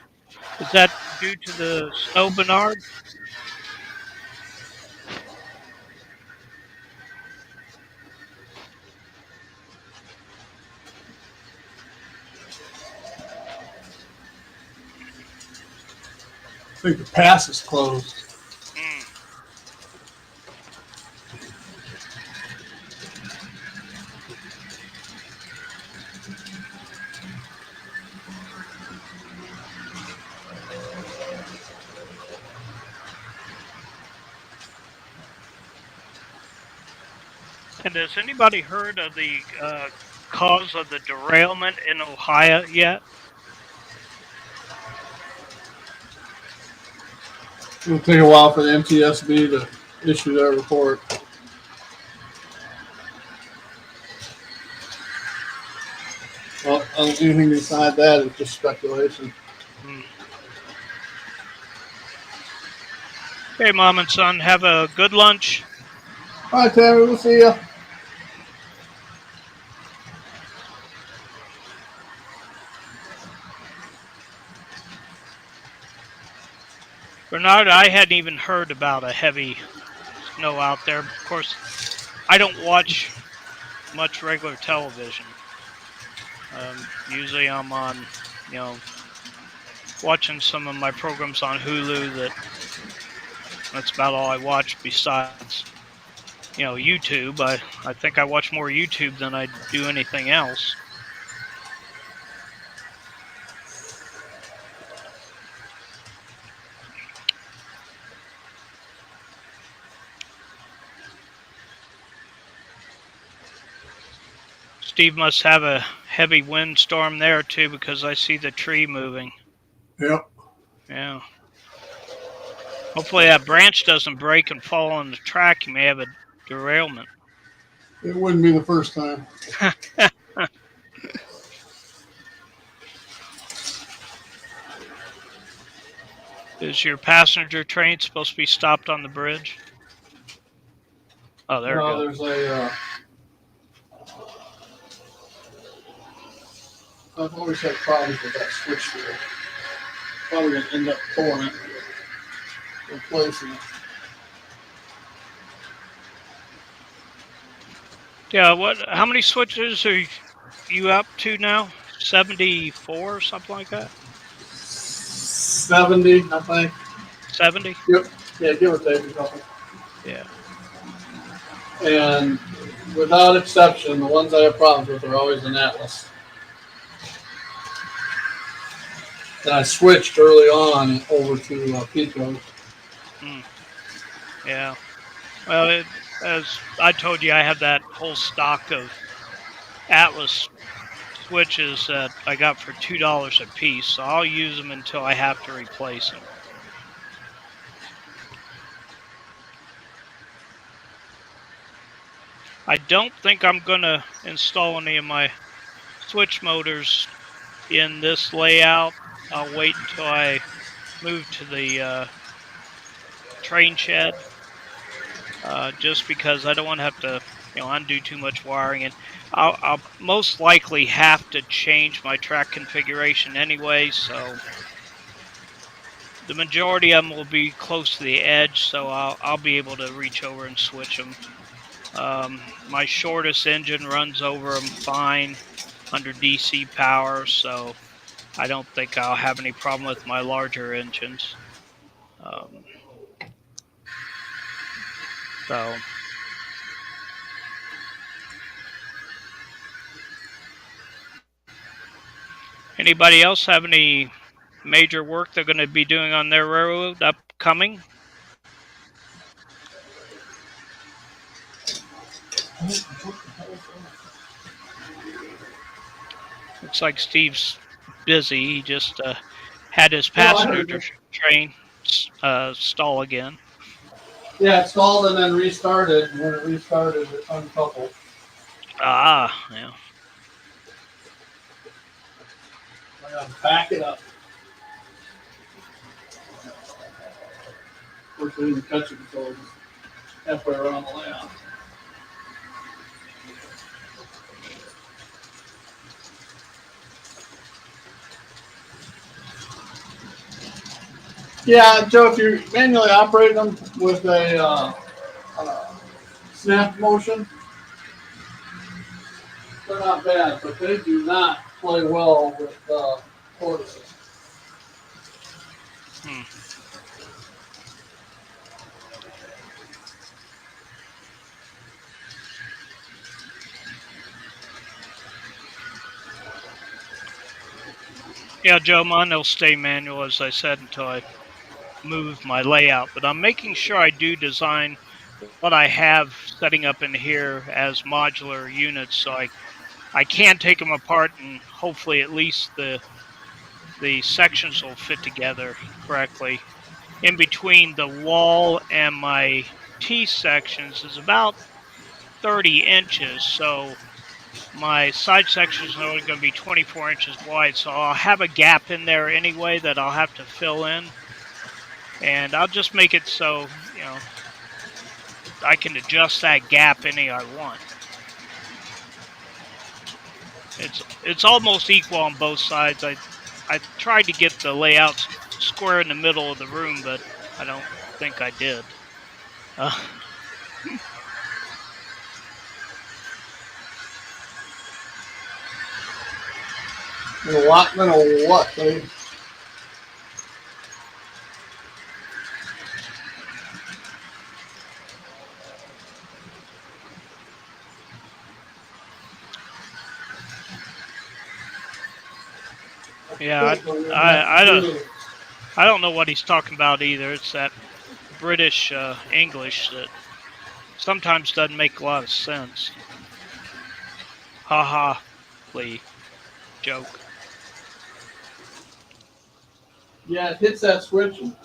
Is that due to the snow, Bernard? I think the pass is closed. Mm. And has anybody heard of the cause of the derailment in Ohio yet? It'll take a while for the MTSB to issue their report. Well, anything beside that is just speculation. Mm. Okay, Mom and son, have a good lunch. All right, Tammy, we'll see ya. Bernard, I hadn't even heard about a heavy snow out there. Of course, I don't watch much regular television. Usually I'm on, watching some of my programs on Hulu. That's about all I watch besides, YouTube. I think I watch more YouTube than I do anything else. Steve must have a heavy windstorm there too, because I see the tree moving. Yep. Yeah. Hopefully that branch doesn't break and fall on the track. You may have a derailment. It wouldn't be the first time. Is your passenger train supposed to be stopped on the bridge? Oh, there we go. There's a. I've always had problems with that switch gear. Probably gonna end up pulling it, replacing it. Yeah, how many switches are you up to now? 74 or something like that? 70, I think. 70? Yep. Yeah, give or take a couple. Yeah. And without exception, the ones I have problems with are always in Atlas. And I switched early on over to Pico. Yeah. Well, as I told you, I have that whole stock of Atlas switches that I got for $2 a piece, so I'll use them until I have to replace them. I don't think I'm going to install any of my switch motors in this layout. I'll wait until I move to the train shed, just because I don't want to have to undo too much wiring, and I'll most likely have to change my track configuration anyway, so the majority of them will be close to the edge, so I'll be able to reach over and switch them. My shortest engine runs over them fine under DC power, so I don't think I'll have any problem with my larger engines. So anybody else have any major work they're going to be doing on their railroad upcoming? Looks like Steve's busy. He just had his passenger train stall again. Yeah, it stalled and then restarted. And when it restarted, it uncoupled. Ah, yeah. I gotta back it up. Of course, I didn't catch it until it was halfway around the layout. Yeah, Joe, if you manually operate them with a snap motion, they're not bad, but they do not play well with tortoises. Hmm. Yeah, Joe, mine will stay manual, as I said, until I move my layout. But I'm making sure I do design what I have setting up in here as modular units, so I can take them apart and hopefully at least the sections will fit together correctly. In between the wall and my T sections is about 30 inches, so my side sections are only going to be 24 inches wide, so I'll have a gap in there anyway that I'll have to fill in, and I'll just make it so, I can adjust that gap any I want. It's almost equal on both sides. I tried to get the layouts square in the middle of the room, but I don't think I did. An allotment of what? They Yeah, I don't know what he's talking about either. It's that British English that sometimes doesn't make a lot of sense. Ha ha, Lee. Joke. Yeah, it hits that switch. And,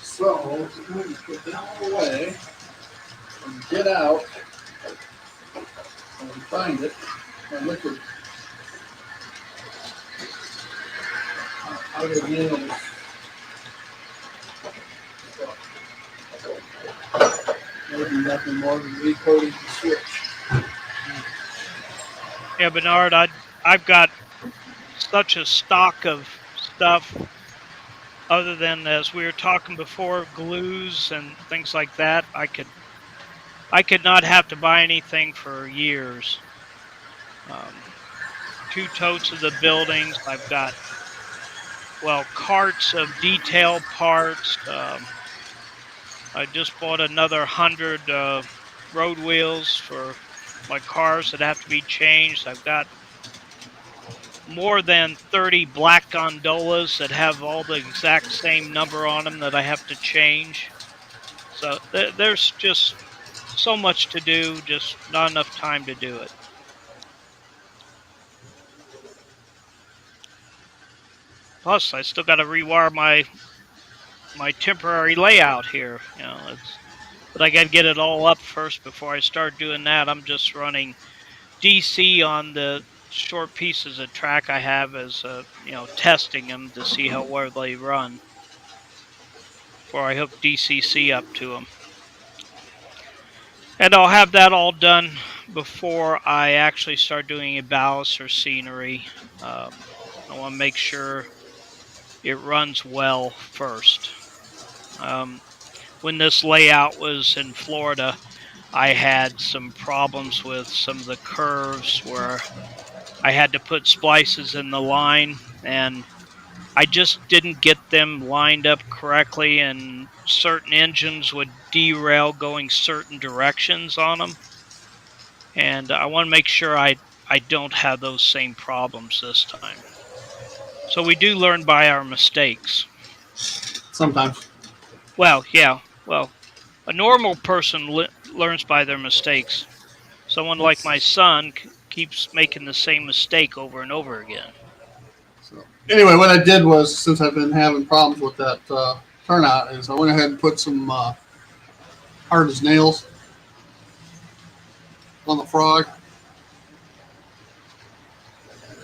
so, I'm going to put that away and get out and find it and look at out again. Maybe nothing more than recoding the switch. Yeah, Bernard, I've got such a stock of stuff other than, as we were talking before, glues and things like that. I could not have to buy anything for years. 2 totes of the buildings. I've got, well, carts of detail parts. I just bought another 100 road wheels for my cars that have to be changed. I've got more than 30 black gondolas that have all the exact same number on them that I have to change. So there's just so much to do, just not enough time to do it. Plus, I still got to rewire my temporary layout here. But I got to get it all up first before I start doing that. I'm just running DC on the short pieces of track I have as testing them to see how well they run before I hook DCC up to them. And I'll have that all done before I actually start doing a ballast or scenery. I want to make sure it runs well first. When this layout was in Florida, I had some problems with some of the curves where I had to put splices in the line, and I just didn't get them lined up correctly, and certain engines would derail going certain directions on them. And I want to make sure I don't have those same problems this time. So we do learn by our mistakes. Sometimes. Well, yeah. Well, a normal person learns by their mistakes. Someone like my son keeps making the same mistake over and over again. So, anyway, what I did was, since I've been having problems with that turnout, is I went ahead and put some hard as nails on the frog.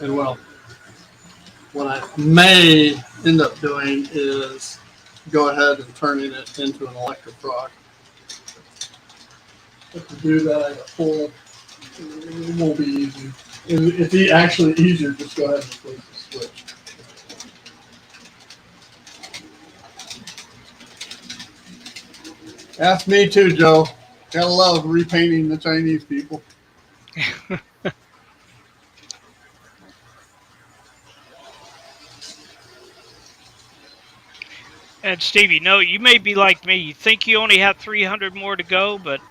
And well, what I may end up doing is go ahead and turning it into an electric frog. But to do that, I got pull. It won't be easy. It's actually easier just go ahead and flip the switch. Ask me too, Joe. Gotta love repainting the Chinese people. And Steve, you may be like me. You think you only have 300 more to go, but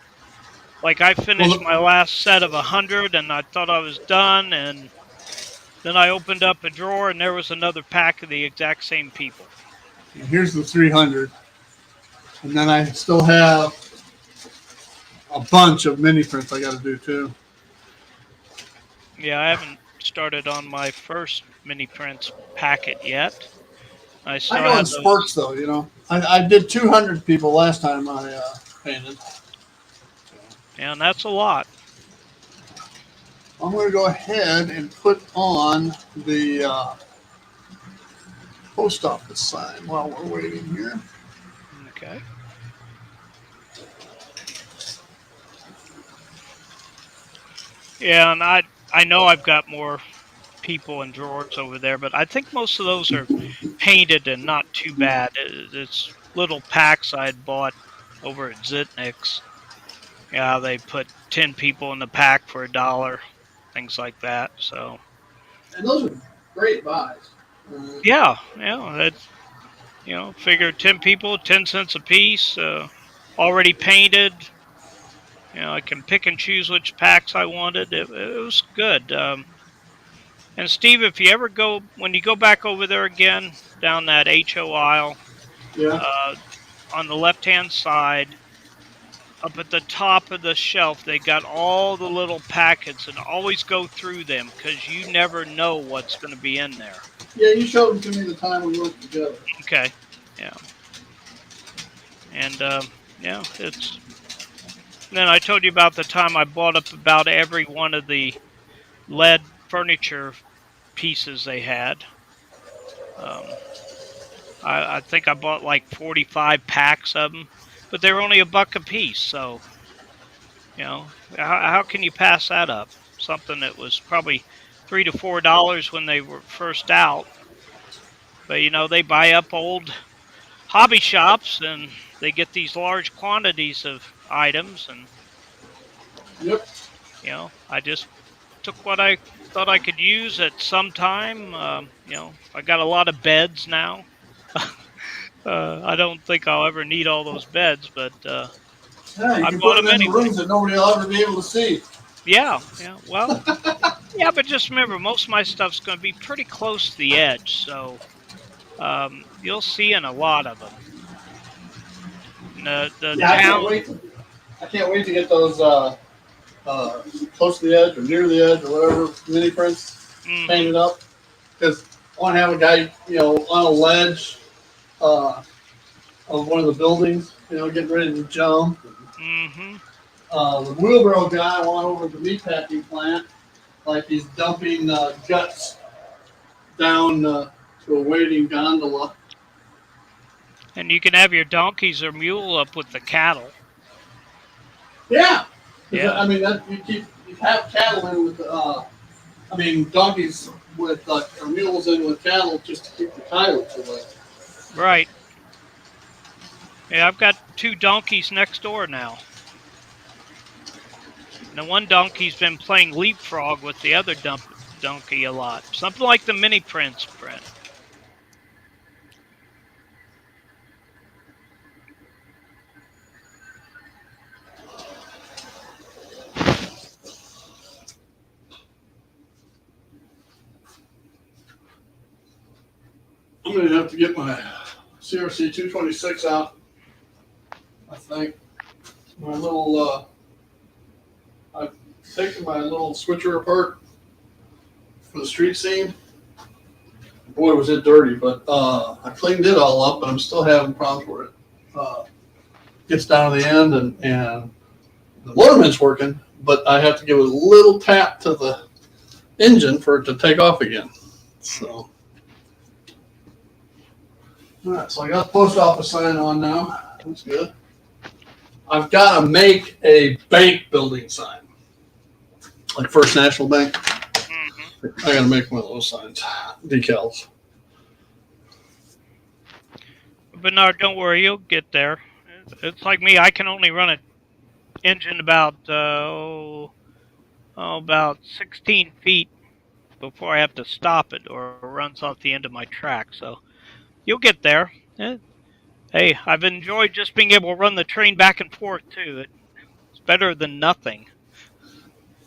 like I finished my last set of 100, and I thought I was done, and then I opened up a drawer, and there was another pack of the exact same people. Here's the 300, and then I still have a bunch of mini prints I got to do too. Yeah, I haven't started on my first mini prints packet yet. I go in spurts though, I did 200 people last time I painted. Yeah, and that's a lot. I'm going to go ahead and put on the post office sign while we're waiting here. Okay. Yeah, and I know I've got more people and drawers over there, but I think most of those are painted and not too bad. It's little packs I'd bought over at Zitnik's. Yeah, they put 10 people in the pack for $1, things like that. So. And those are great buys. Yeah, that's figure 10 people, 10 cents a piece, already painted. I can pick and choose which packs I wanted. It was good. And Steve, if you ever when you go back over there again, down that HO aisle, yeah. On the left-hand side, up at the top of the shelf, they got all the little packets, and always go through them because you never know what's going to be in there. Yeah, you showed them to me the time we worked together. Okay, yeah. And, it's... Then I told you about the time I bought up about every one of the lead furniture pieces they had. I think I bought like 45 packs of them, but they were only $1 a piece. So, how can you pass that up? Something that was probably $3 to $4 when they were first out. But they buy up old hobby shops and they get these large quantities of items, and yep. I just took what I thought I could use at some time. I got a lot of beds now. I don't think I'll ever need all those beds, but yeah, you I can bought put them in anyway. the rooms that nobody will ever be able to see. Yeah, well, yeah, but just remember, most of my stuff's going to be pretty close to the edge, so you'll see in a lot of them. I can't wait to get those close to the edge or near the edge or whatever mini prints painted up, because I want to have a guy on a ledge of one of the buildings, getting ready to jump. Mm-hmm. The wheelbarrow guy I want over at the meatpacking plant, like he's dumping guts down to a waiting gondola. And you can have your donkeys or mule up with the cattle. Yeah. Yeah. I mean, you have cattle in with, donkeys with or mules in with cattle just to keep the coyotes away. Right. Yeah, I've got 2 donkeys next door now. And the one donkey's been playing leapfrog with the other donkey a lot. Something like the mini prints print. I'm going to have to get my CRC 226 out. I think my little, I've taken my little switcher apart for the street scene. Boy, was it dirty, but I cleaned it all up, but I'm still having problems where it gets down to the end, and the Waterman's working, but I have to give a little tap to the engine for it to take off again. So, all right, so I got the post office sign on now. That's good. I've got to make a bank building sign, like First National Bank. Mm-hmm. I got to make one of those signs, decals. Bernard, don't worry, you'll get there. It's like me. I can only run an engine about 16 feet before I have to stop it, or it runs off the end of my track. So you'll get there. Hey, I've enjoyed just being able to run the train back and forth too. It's better than nothing,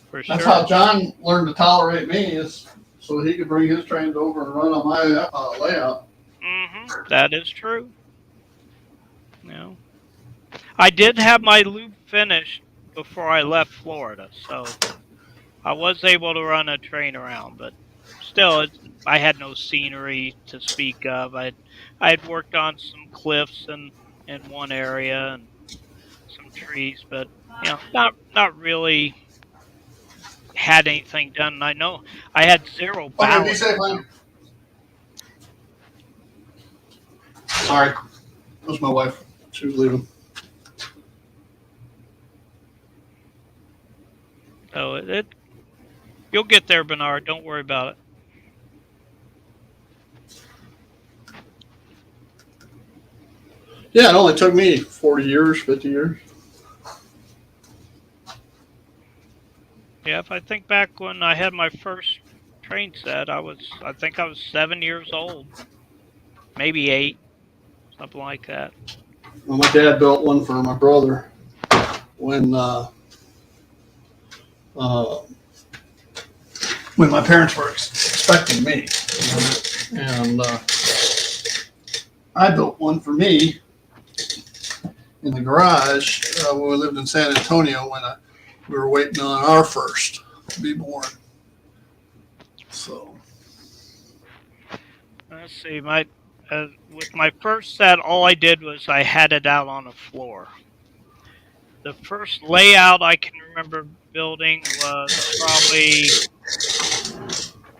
for That's sure. how John learned to tolerate me, is so he could bring his trains over and run on my layout. Mm-hmm. That is true. No, I did have my loop finished before I left Florida, so I was able to run a train around. But still, I had no scenery to speak of. I had worked on some cliffs in one area and some trees, but not really had anything done. And I know I had zero Okay, be balance. safe, honey. Sorry, that was my wife. She was leaving. So you'll get there, Bernard. Don't worry about it. Yeah, it only took me 40 years, 50 years. Yeah, if I think back when I had my first train set, I think I was 7 years old, maybe 8, something like that. Well, my dad built one for my brother when my parents were expecting me, and I built one for me in the garage when we lived in San Antonio when we were waiting on our first to be born. So Let's see, with my first set, all I did was I had it out on the floor. The first layout I can remember building was probably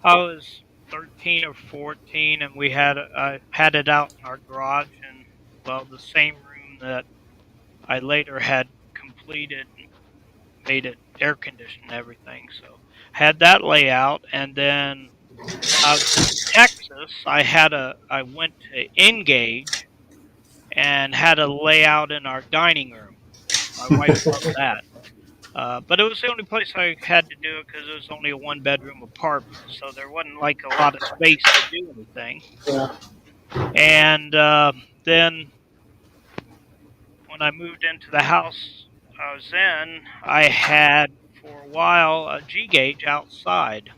I was 13 or 14, and I had it out in our garage, and well, the same room that I later had completed, and made it air conditioned and everything. So had that layout, and then when I was in Texas, I went to Engage and had a layout in our dining room. My wife loved that. But it was the only place I had to do it because it was only a 1-bedroom apartment, so there wasn't like a lot of space to do anything. yeah, And then when I moved into the house I was in, I had for a while a G gauge outside.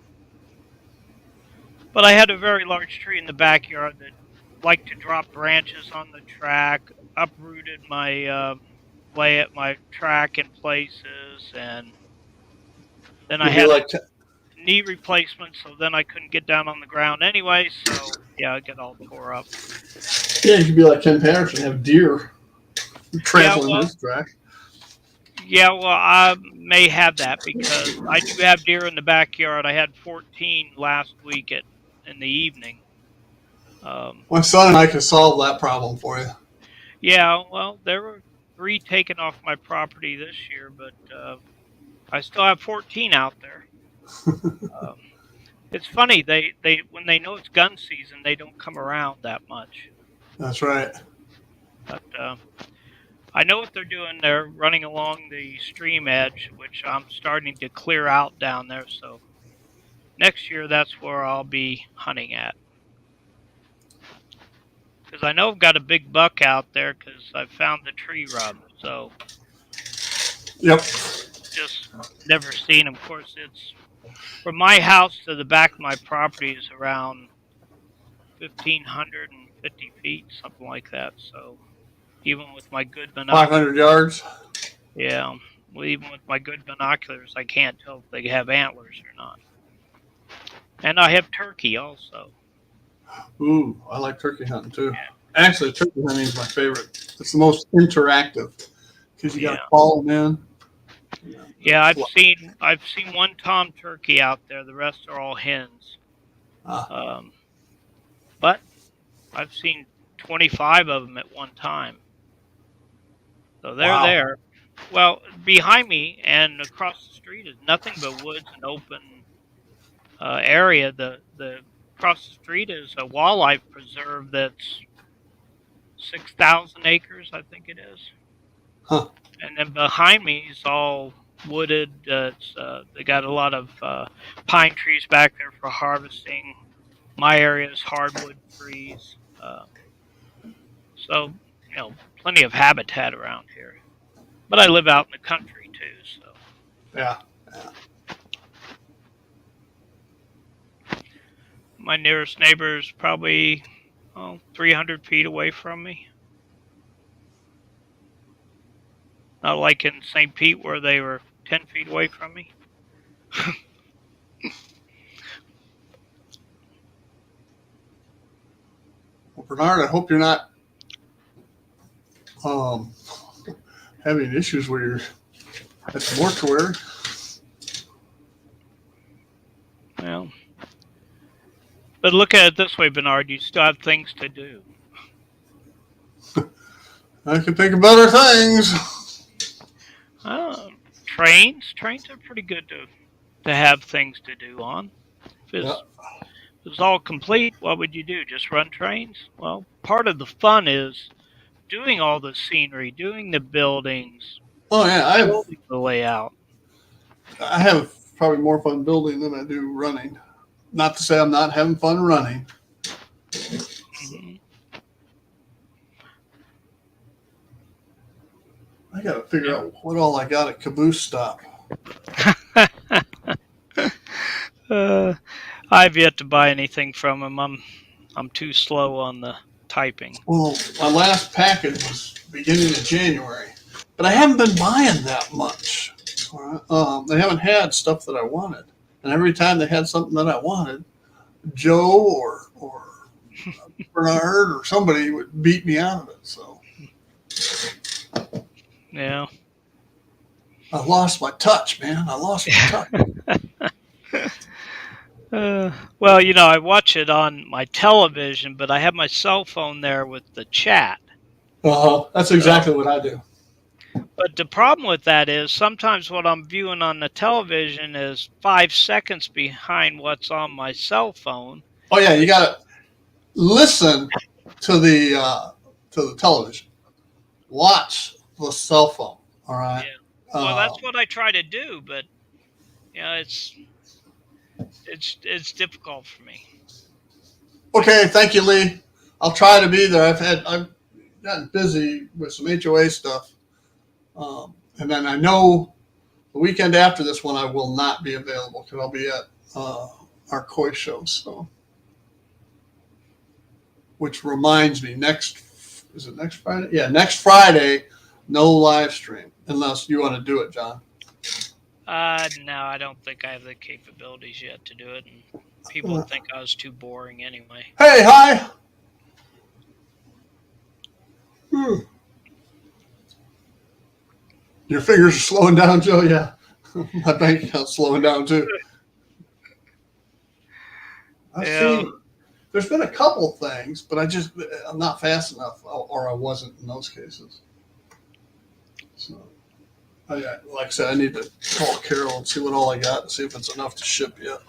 But I had a very large tree in the backyard that liked to drop branches on the track, uprooted my my track in places, and then I it'd be had a like knee replacement, so then I couldn't get down on the ground anyway. So yeah, I got all tore up. yeah, you could be like Ken Patterson, have deer trampling his track. Yeah, well, I may have that because I do have deer in the backyard. I had 14 last week in the evening. My son and I could solve that problem for you. Yeah, well, there were 3 taken off my property this year, but I still have 14 out there. It's funny they when they know it's gun season, they don't come around that much. That's right. But I know what they're doing. They're running along the stream edge, which I'm starting to clear out down there. So next year, that's where I'll be hunting at. Because I know I've got a big buck out there because I found the tree rub. So Yep. just never seen him. Of course, it's from my house to the back of my property is around 1,550 feet, something like that. So even with my good binoculars, 500 yards. yeah, well, even with my good binoculars, I can't tell if they have antlers or not. And I have turkey also. Ooh, I like turkey hunting too. Actually, turkey hunting is my favorite. It's the most interactive because you got to call them in. Yeah, I've seen one tom turkey out there. The rest are all hens. Ah, Um, but I've seen 25 of them at one time. So they're wow. there. Well, behind me and across the street is nothing but woods and open area. The across the street is a wildlife preserve that's 6,000 acres, I think it is. Huh. And then behind me is all wooded. They got a lot of pine trees back there for harvesting. My area is hardwood trees. So, plenty of habitat around here. But I live out in the country too, so Yeah. my nearest neighbor is probably 300 feet away from me. Not like in St. Pete where they were 10 feet away from me. Well, Bernard, I hope you're not having issues where you're at the mortuary. Well, but look at it this way, Bernard. You still have things to do. I can think of better things. Trains are pretty good to have things to do on. If Yeah. it was all complete, what would you do? Just run trains? Well, part of the fun is doing all the scenery, doing the buildings, Oh yeah, building the layout. I have probably more fun building than I do running. Not to say I'm not having fun running. Mhm. I got to figure out what all I got at Caboose Stop. I've yet to buy anything from him. I'm too slow on the typing. Well, my last package was beginning of January, but I haven't been buying that much. They haven't had stuff that I wanted, and every time they had something that I wanted, Joe or Bernard or somebody would beat me out of it. So Yeah. I lost my touch, man. I lost my touch. Well, I watch it on my television, but I have my cell phone there with the chat. That's exactly what I do. But the problem with that is sometimes what I'm viewing on the television is 5 seconds behind what's on my cell phone. Oh yeah, you got to listen to the television. Watch the cell phone. All right. Yeah. Well, that's what I try to do, but it's difficult for me. Okay, thank you, Lee. I'll try to be there. I've gotten busy with some HOA stuff, and then I know the weekend after this one I will not be available because I'll be at our koi show. So, which reminds me, is it next Friday? Yeah, next Friday, no live stream unless you want to do it, John. No, I don't think I have the capabilities yet to do it, and people would think I was too boring anyway. Hey, hi. Your fingers are slowing down, Joe. Yeah, my bank account's slowing down too. I've seen. There's been a couple things, but I'm not fast enough, or I wasn't in those cases. So, like I said, I need to call Carol and see what all I got and see if it's enough to ship yet.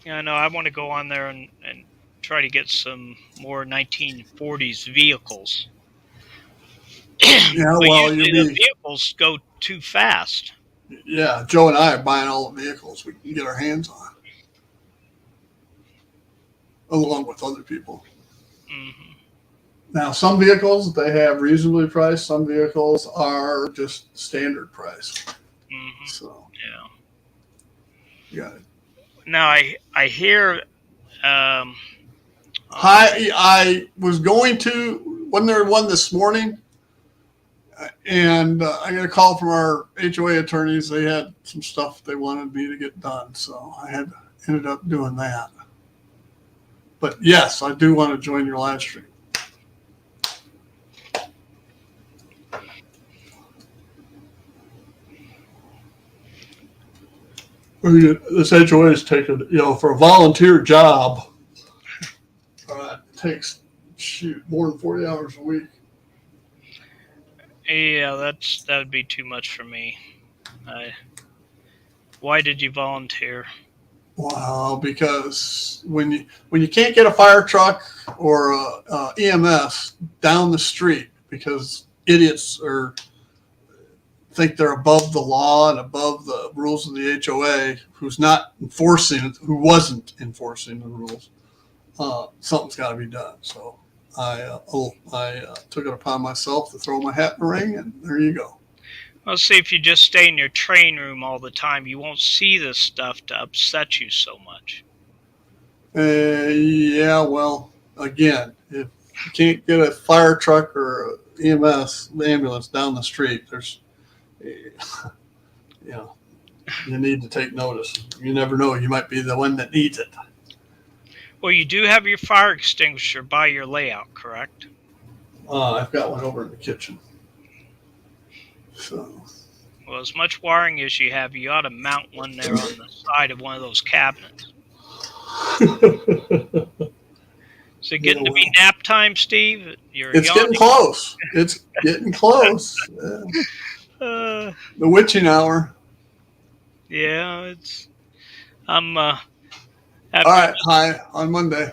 Yeah, I know. I want to go on there and try to get some more 1940s vehicles. Yeah, but well, usually the vehicles go too fast. Yeah, Joe and I are buying all the vehicles we can get our hands on, along with other people. Mm-hmm. Now, some vehicles, they have reasonably priced. Some vehicles are just standard price. Mm-hmm. So, yeah. You got it. Now, I hear... I was going to, wasn't there one this morning? And I got a call from our HOA attorneys. They had some stuff they wanted me to get done. So I ended up doing that. But yes, I do want to join your live stream. This HOA is taking, for a volunteer job, it takes, more than 40 hours a week. Yeah, that would be too much for me. Why did you volunteer? Wow, because when you can't get a fire truck or a EMS down the street because idiots think they're above the law and above the rules of the HOA, who wasn't enforcing the rules, something's got to be done. So I took it upon myself to throw my hat in the ring, and there you go. Well, see, if you just stay in your train room all the time, you won't see this stuff to upset you so much. Yeah, well, again, if you can't get a fire truck or a EMS ambulance down the street, you need to take notice. You never know; you might be the one that needs it. Well, you do have your fire extinguisher by your layout, correct? I've got one over in the kitchen. So. Well, as much wiring as you have, you ought to mount one there on the side of one of those cabinets. Is it getting to be nap time, Steve? It's getting close. It's getting close. The witching hour. Yeah, I'm. All right, hi on Monday.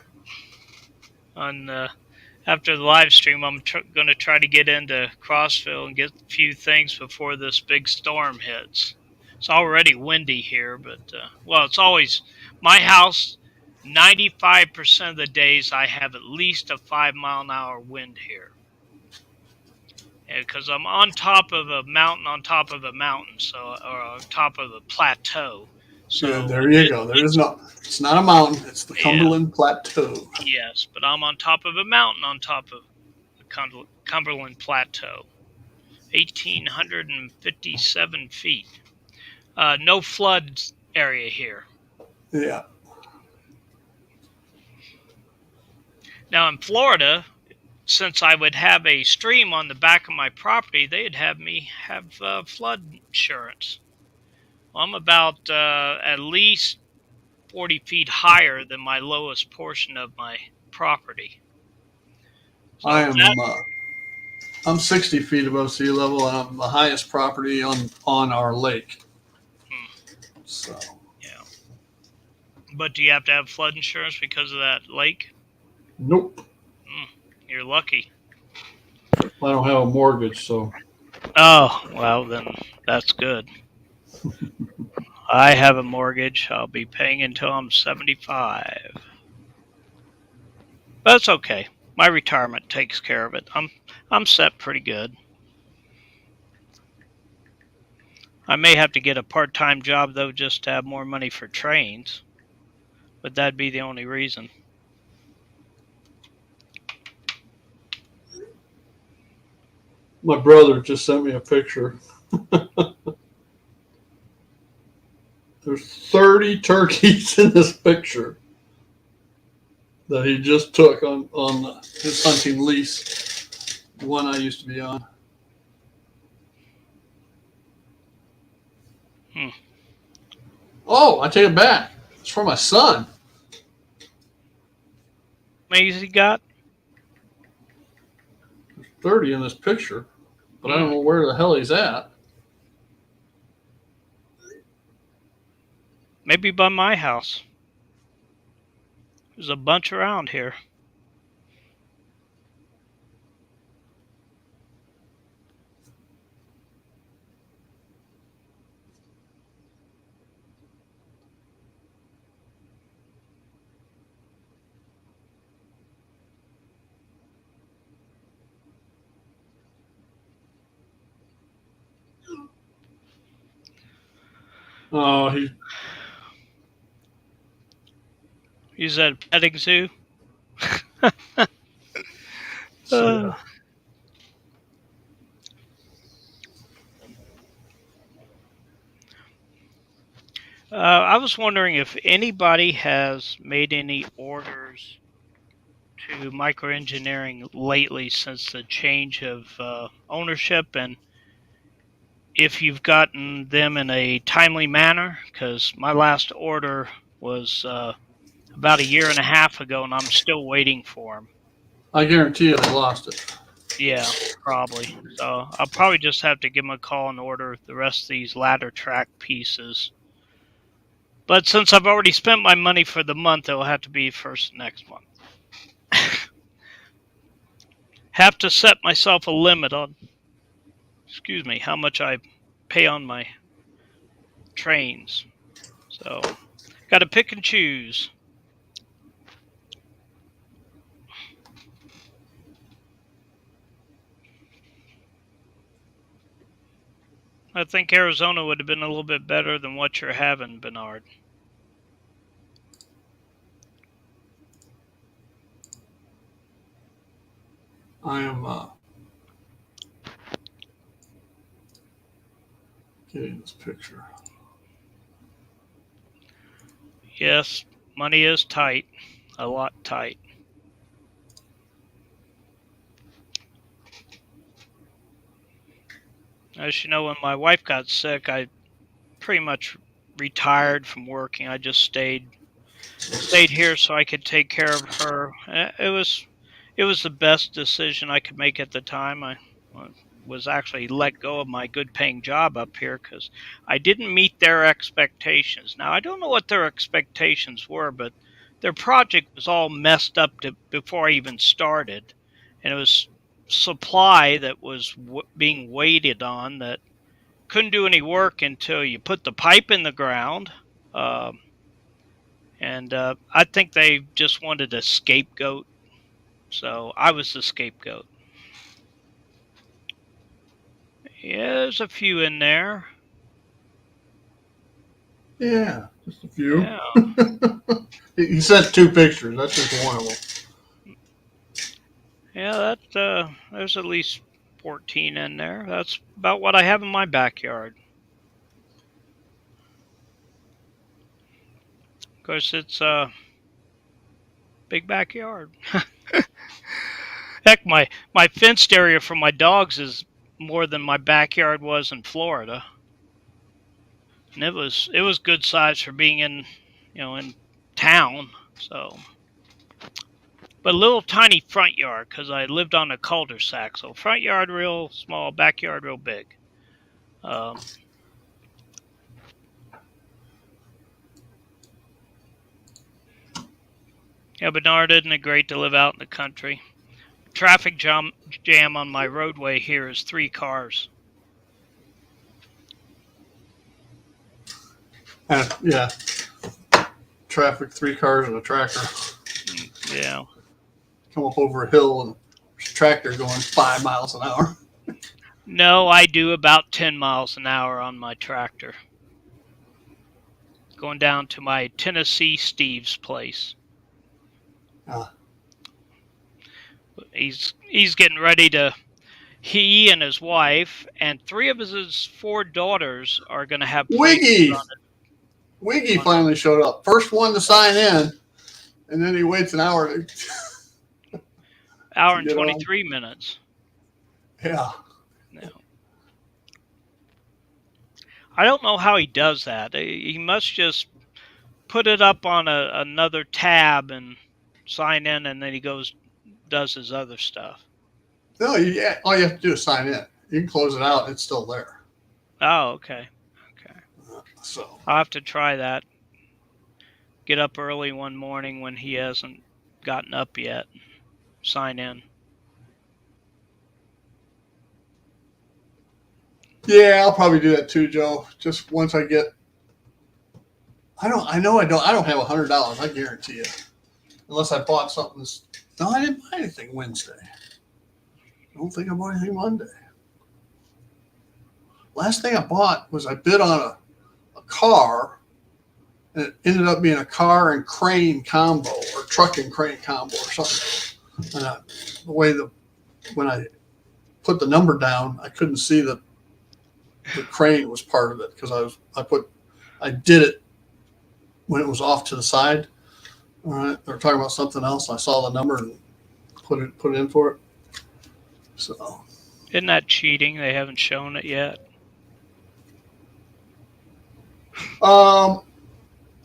After the live stream, I'm going to try to get into Crossville and get a few things before this big storm hits. It's already windy here, but it's always my house. 95% of the days I have at least a 5-mile-an-hour wind here. Because I'm on top of a mountain, or on top of a plateau. So there you go. It's not a mountain. It's the Cumberland Plateau. Yes, but I'm on top of a mountain on top of the Cumberland Plateau. 1,857 feet. No flood area here. Yeah. Now in Florida, since I would have a stream on the back of my property, they'd have me have flood insurance. Well, I'm about at least 40 feet higher than my lowest portion of my property. So I'm 60 feet above sea level, and I'm the highest property on our lake. So. Yeah. But do you have to have flood insurance because of that lake? Nope. You're lucky. I don't have a mortgage, so. Oh, well, then that's good. I have a mortgage. I'll be paying until I'm 75. But it's okay. My retirement takes care of it. I'm set pretty good. I may have to get a part-time job, though, just to have more money for trains. But that'd be the only reason. My brother just sent me a picture. There's 30 turkeys in this picture that he just took on his hunting lease, the one I used to be on. Oh, I take it back. It's for my son. How many has he got? There's 30 in this picture, but I don't know where the hell he's at. Maybe by my house. There's a bunch around here. Oh, he's at a petting zoo. I was wondering if anybody has made any orders to microengineering lately since the change of ownership, and if you've gotten them in a timely manner, because my last order was about a year and a half ago, and I'm still waiting for them. I guarantee you they lost it. Yeah, probably. So I'll probably just have to give them a call and order the rest of these ladder track pieces. But since I've already spent my money for the month, it'll have to be first next month. Have to set myself a limit on, how much I pay on my trains. So, got to pick and choose. I think Arizona would have been a little bit better than what you're having, Bernard. I am getting this picture. Yes, money is tight. A lot tight. As you know, when my wife got sick, I pretty much retired from working. I just stayed here so I could take care of her. It was the best decision I could make at the time. I was actually let go of my good paying job up here because I didn't meet their expectations. Now, I don't know what their expectations were, but their project was all messed up before I even started. And it was supply that was being waited on that couldn't do any work until you put the pipe in the ground. And I think they just wanted a scapegoat. So I was the scapegoat. Yeah, there's a few in there. Yeah, just a few. Yeah. He sent 2 pictures. That's just one of them. Yeah, there's at least 14 in there. That's about what I have in my backyard. Of course, it's a big backyard. Heck, my fenced area for my dogs is more than my backyard was in Florida. And it was good size for being in town. So, but a little tiny front yard because I lived on a cul-de-sac. So front yard real small, backyard real big. Yeah, Bernard, isn't it great to live out in the country? Traffic jam on my roadway here is 3 cars. Yeah. Traffic, 3 cars and a tractor. Yeah. Come up over a hill and there's a tractor going 5 miles an hour. No, I do about 10 miles an hour on my tractor. Going down to my Tennessee Steve's place. He's getting ready to. He and his wife and 3 of his 4 daughters are going to have. Wiggy finally showed up. First one to sign in, and then he waits an hour. Hour and 23 minutes. Yeah. No. I don't know how he does that. He must just put it up on another tab and sign in, and then he does his other stuff. No, all you have to do is sign in. You can close it out; it's still there. Oh, okay. So I'll have to try that. Get up early one morning when he hasn't gotten up yet. Sign in. Yeah, I'll probably do that too, Joe. Just once I get. I don't have $100. I guarantee you, unless I bought something. No, I didn't buy anything Wednesday. I don't think I bought anything Monday. Last thing I bought was I bid on a car, and it ended up being a car and crane combo or truck and crane combo or something. And the way when I put the number down, I couldn't see that the crane was part of it because I did it when it was off to the side. All right, they were talking about something else. I saw the number and put it in for it. So, isn't that cheating? They haven't shown it yet. Not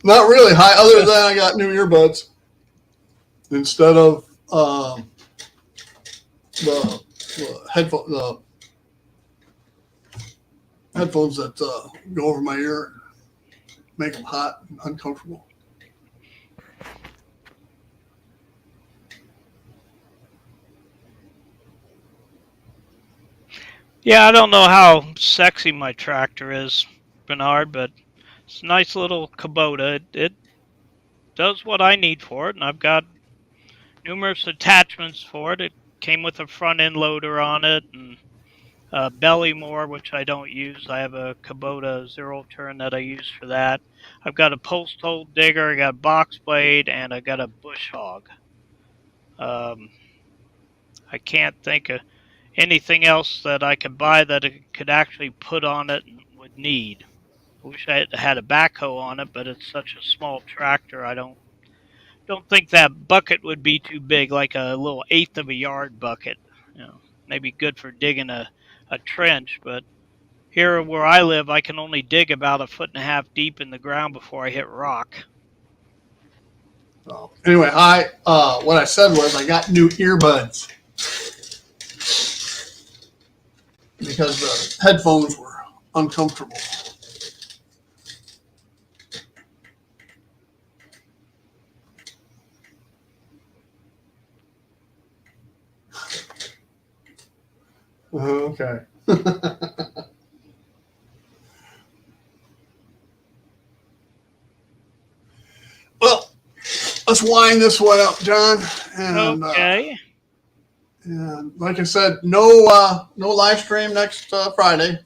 really high. Other than I got new earbuds instead of the headphones that go over my ear, make them hot and uncomfortable. Yeah, I don't know how sexy my tractor is, Bernard, but it's a nice little Kubota. It does what I need for it, and I've got numerous attachments for it. It came with a front end loader on it and a belly mower, which I don't use. I have a Kubota zero turn that I use for that. I've got a post hole digger, I got a box blade, and I got a bush hog. Um, I can't think of anything else that I could buy that it could actually put on it and would need. I wish I had a backhoe on it, but it's such a small tractor. I don't think that bucket would be too big, like a little eighth of a yard bucket. You know, maybe good for digging a trench, but here where I live, I can only dig about a foot and a half deep in the ground before I hit rock. So anyway, what I said was I got new earbuds because the headphones were uncomfortable. Okay. Well, let's wind this one up, John. Okay. And like I said, no live stream next Friday.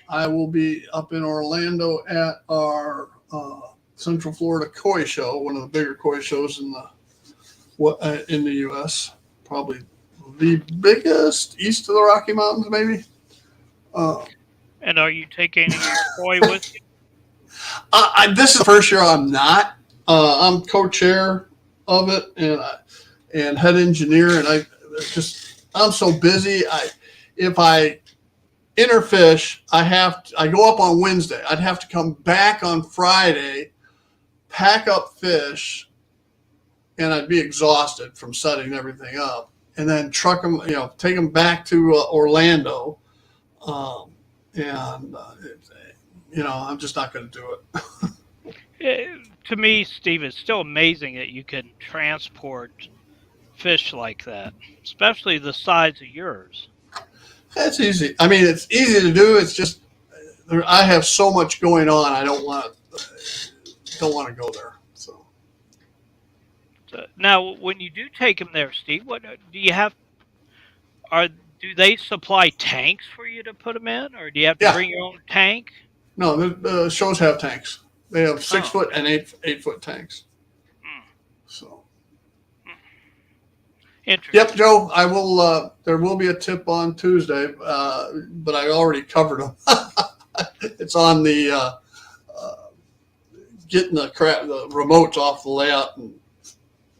I will be up in Orlando at our Central Florida Koi Show, one of the bigger koi shows in the U.S. Probably the biggest east of the Rocky Mountains, maybe. And are you taking your koi with you? This is the first year I'm not. I'm co-chair of it and head engineer, and I'm so busy. If I interfish, I go up on Wednesday. I'd have to come back on Friday, pack up fish, and I'd be exhausted from setting everything up, and then truck them, take them back to Orlando, and I'm just not going to do it. To me, Steve, it's still amazing that you can transport fish like that, especially the size of yours. That's easy. I mean, it's easy to do. It's just I have so much going on. I don't want to go there. So now, when you do take them there, Steve, what do you have? Do they supply tanks for you to put them in, or do you have to bring your own tank? No, the shows have tanks. They have 6 foot and 8 foot tanks. So. Yep, Joe. I will. There will be a tip on Tuesday, but I already covered them. It's on the getting the remotes off the layout and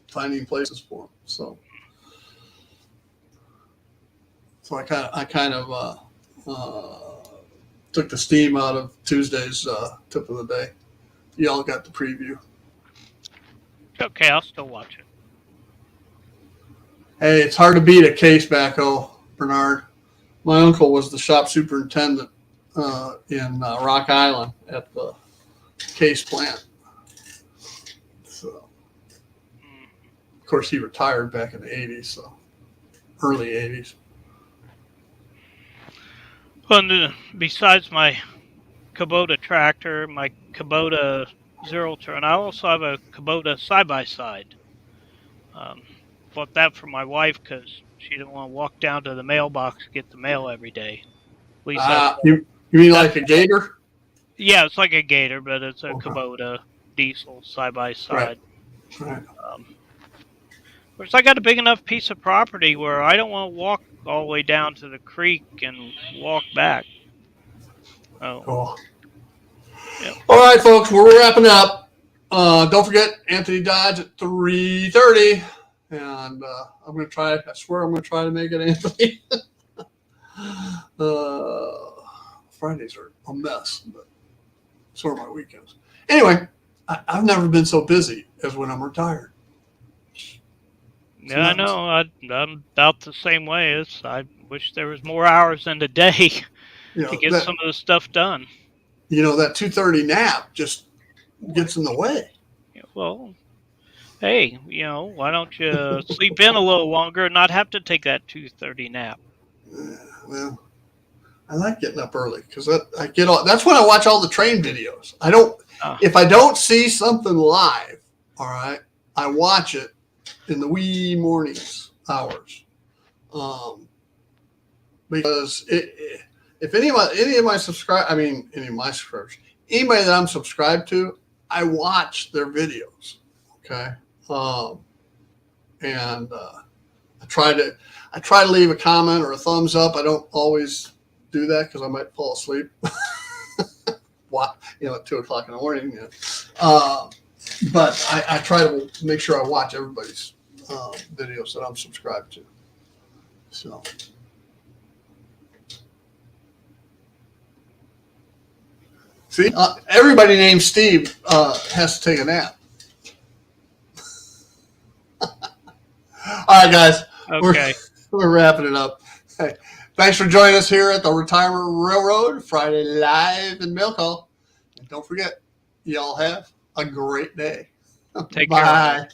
finding places for them. So I kind of took the steam out of Tuesday's tip of the day. Y'all got the preview. Okay, I'll still watch it. Hey, it's hard to beat a case backhoe, Bernard. My uncle was the shop superintendent in Rock Island at the case plant. So, of course, he retired back in the 80s, so early 80s. Well, besides my Kubota tractor, my Kubota zero turn, I also have a Kubota side-by-side. Bought that for my wife because she didn't want to walk down to the mailbox to get the mail every day. At least you mean like a Gator? Yeah, it's like a Gator, but it's a Kubota diesel side-by-side. Right. Of course, I got a big enough piece of property where I don't want to walk all the way down to the creek and walk back. Cool. Yep. All right, folks, we're wrapping up. Don't forget Anthony Dodge at 3:30, and I'm going to try. I swear I'm going to try to make it, Anthony. Fridays are a mess, but So are my weekends. Anyway, I've never been so busy as when I'm retired. Yeah, I know. I'm about the same way. I wish there was more hours in the day You to know get that some of the stuff done. that 2:30 nap just gets in the way. Yeah, well, hey, why don't you sleep in a little longer and not have to take that 2:30 nap? Well, I like getting up early because I get all. That's when I watch all the train videos. I don't. Uh, If I don't see something live, all right, I watch it in the wee mornings hours, because if any of my subscribers, anybody that I'm subscribed to, I watch their videos. Okay, and I try to leave a comment or a thumbs up. I don't always do that because I might fall asleep. At 2:00 in the morning. You know. But I try to make sure I watch everybody's videos that I'm subscribed to. So. See, everybody named Steve has to take a nap. All right, guys. okay. We're wrapping it up. Hey, thanks for joining us here at the Retirement Railroad, Friday Live in Mail Call. And don't forget, y'all have a great day. Take Bye. care.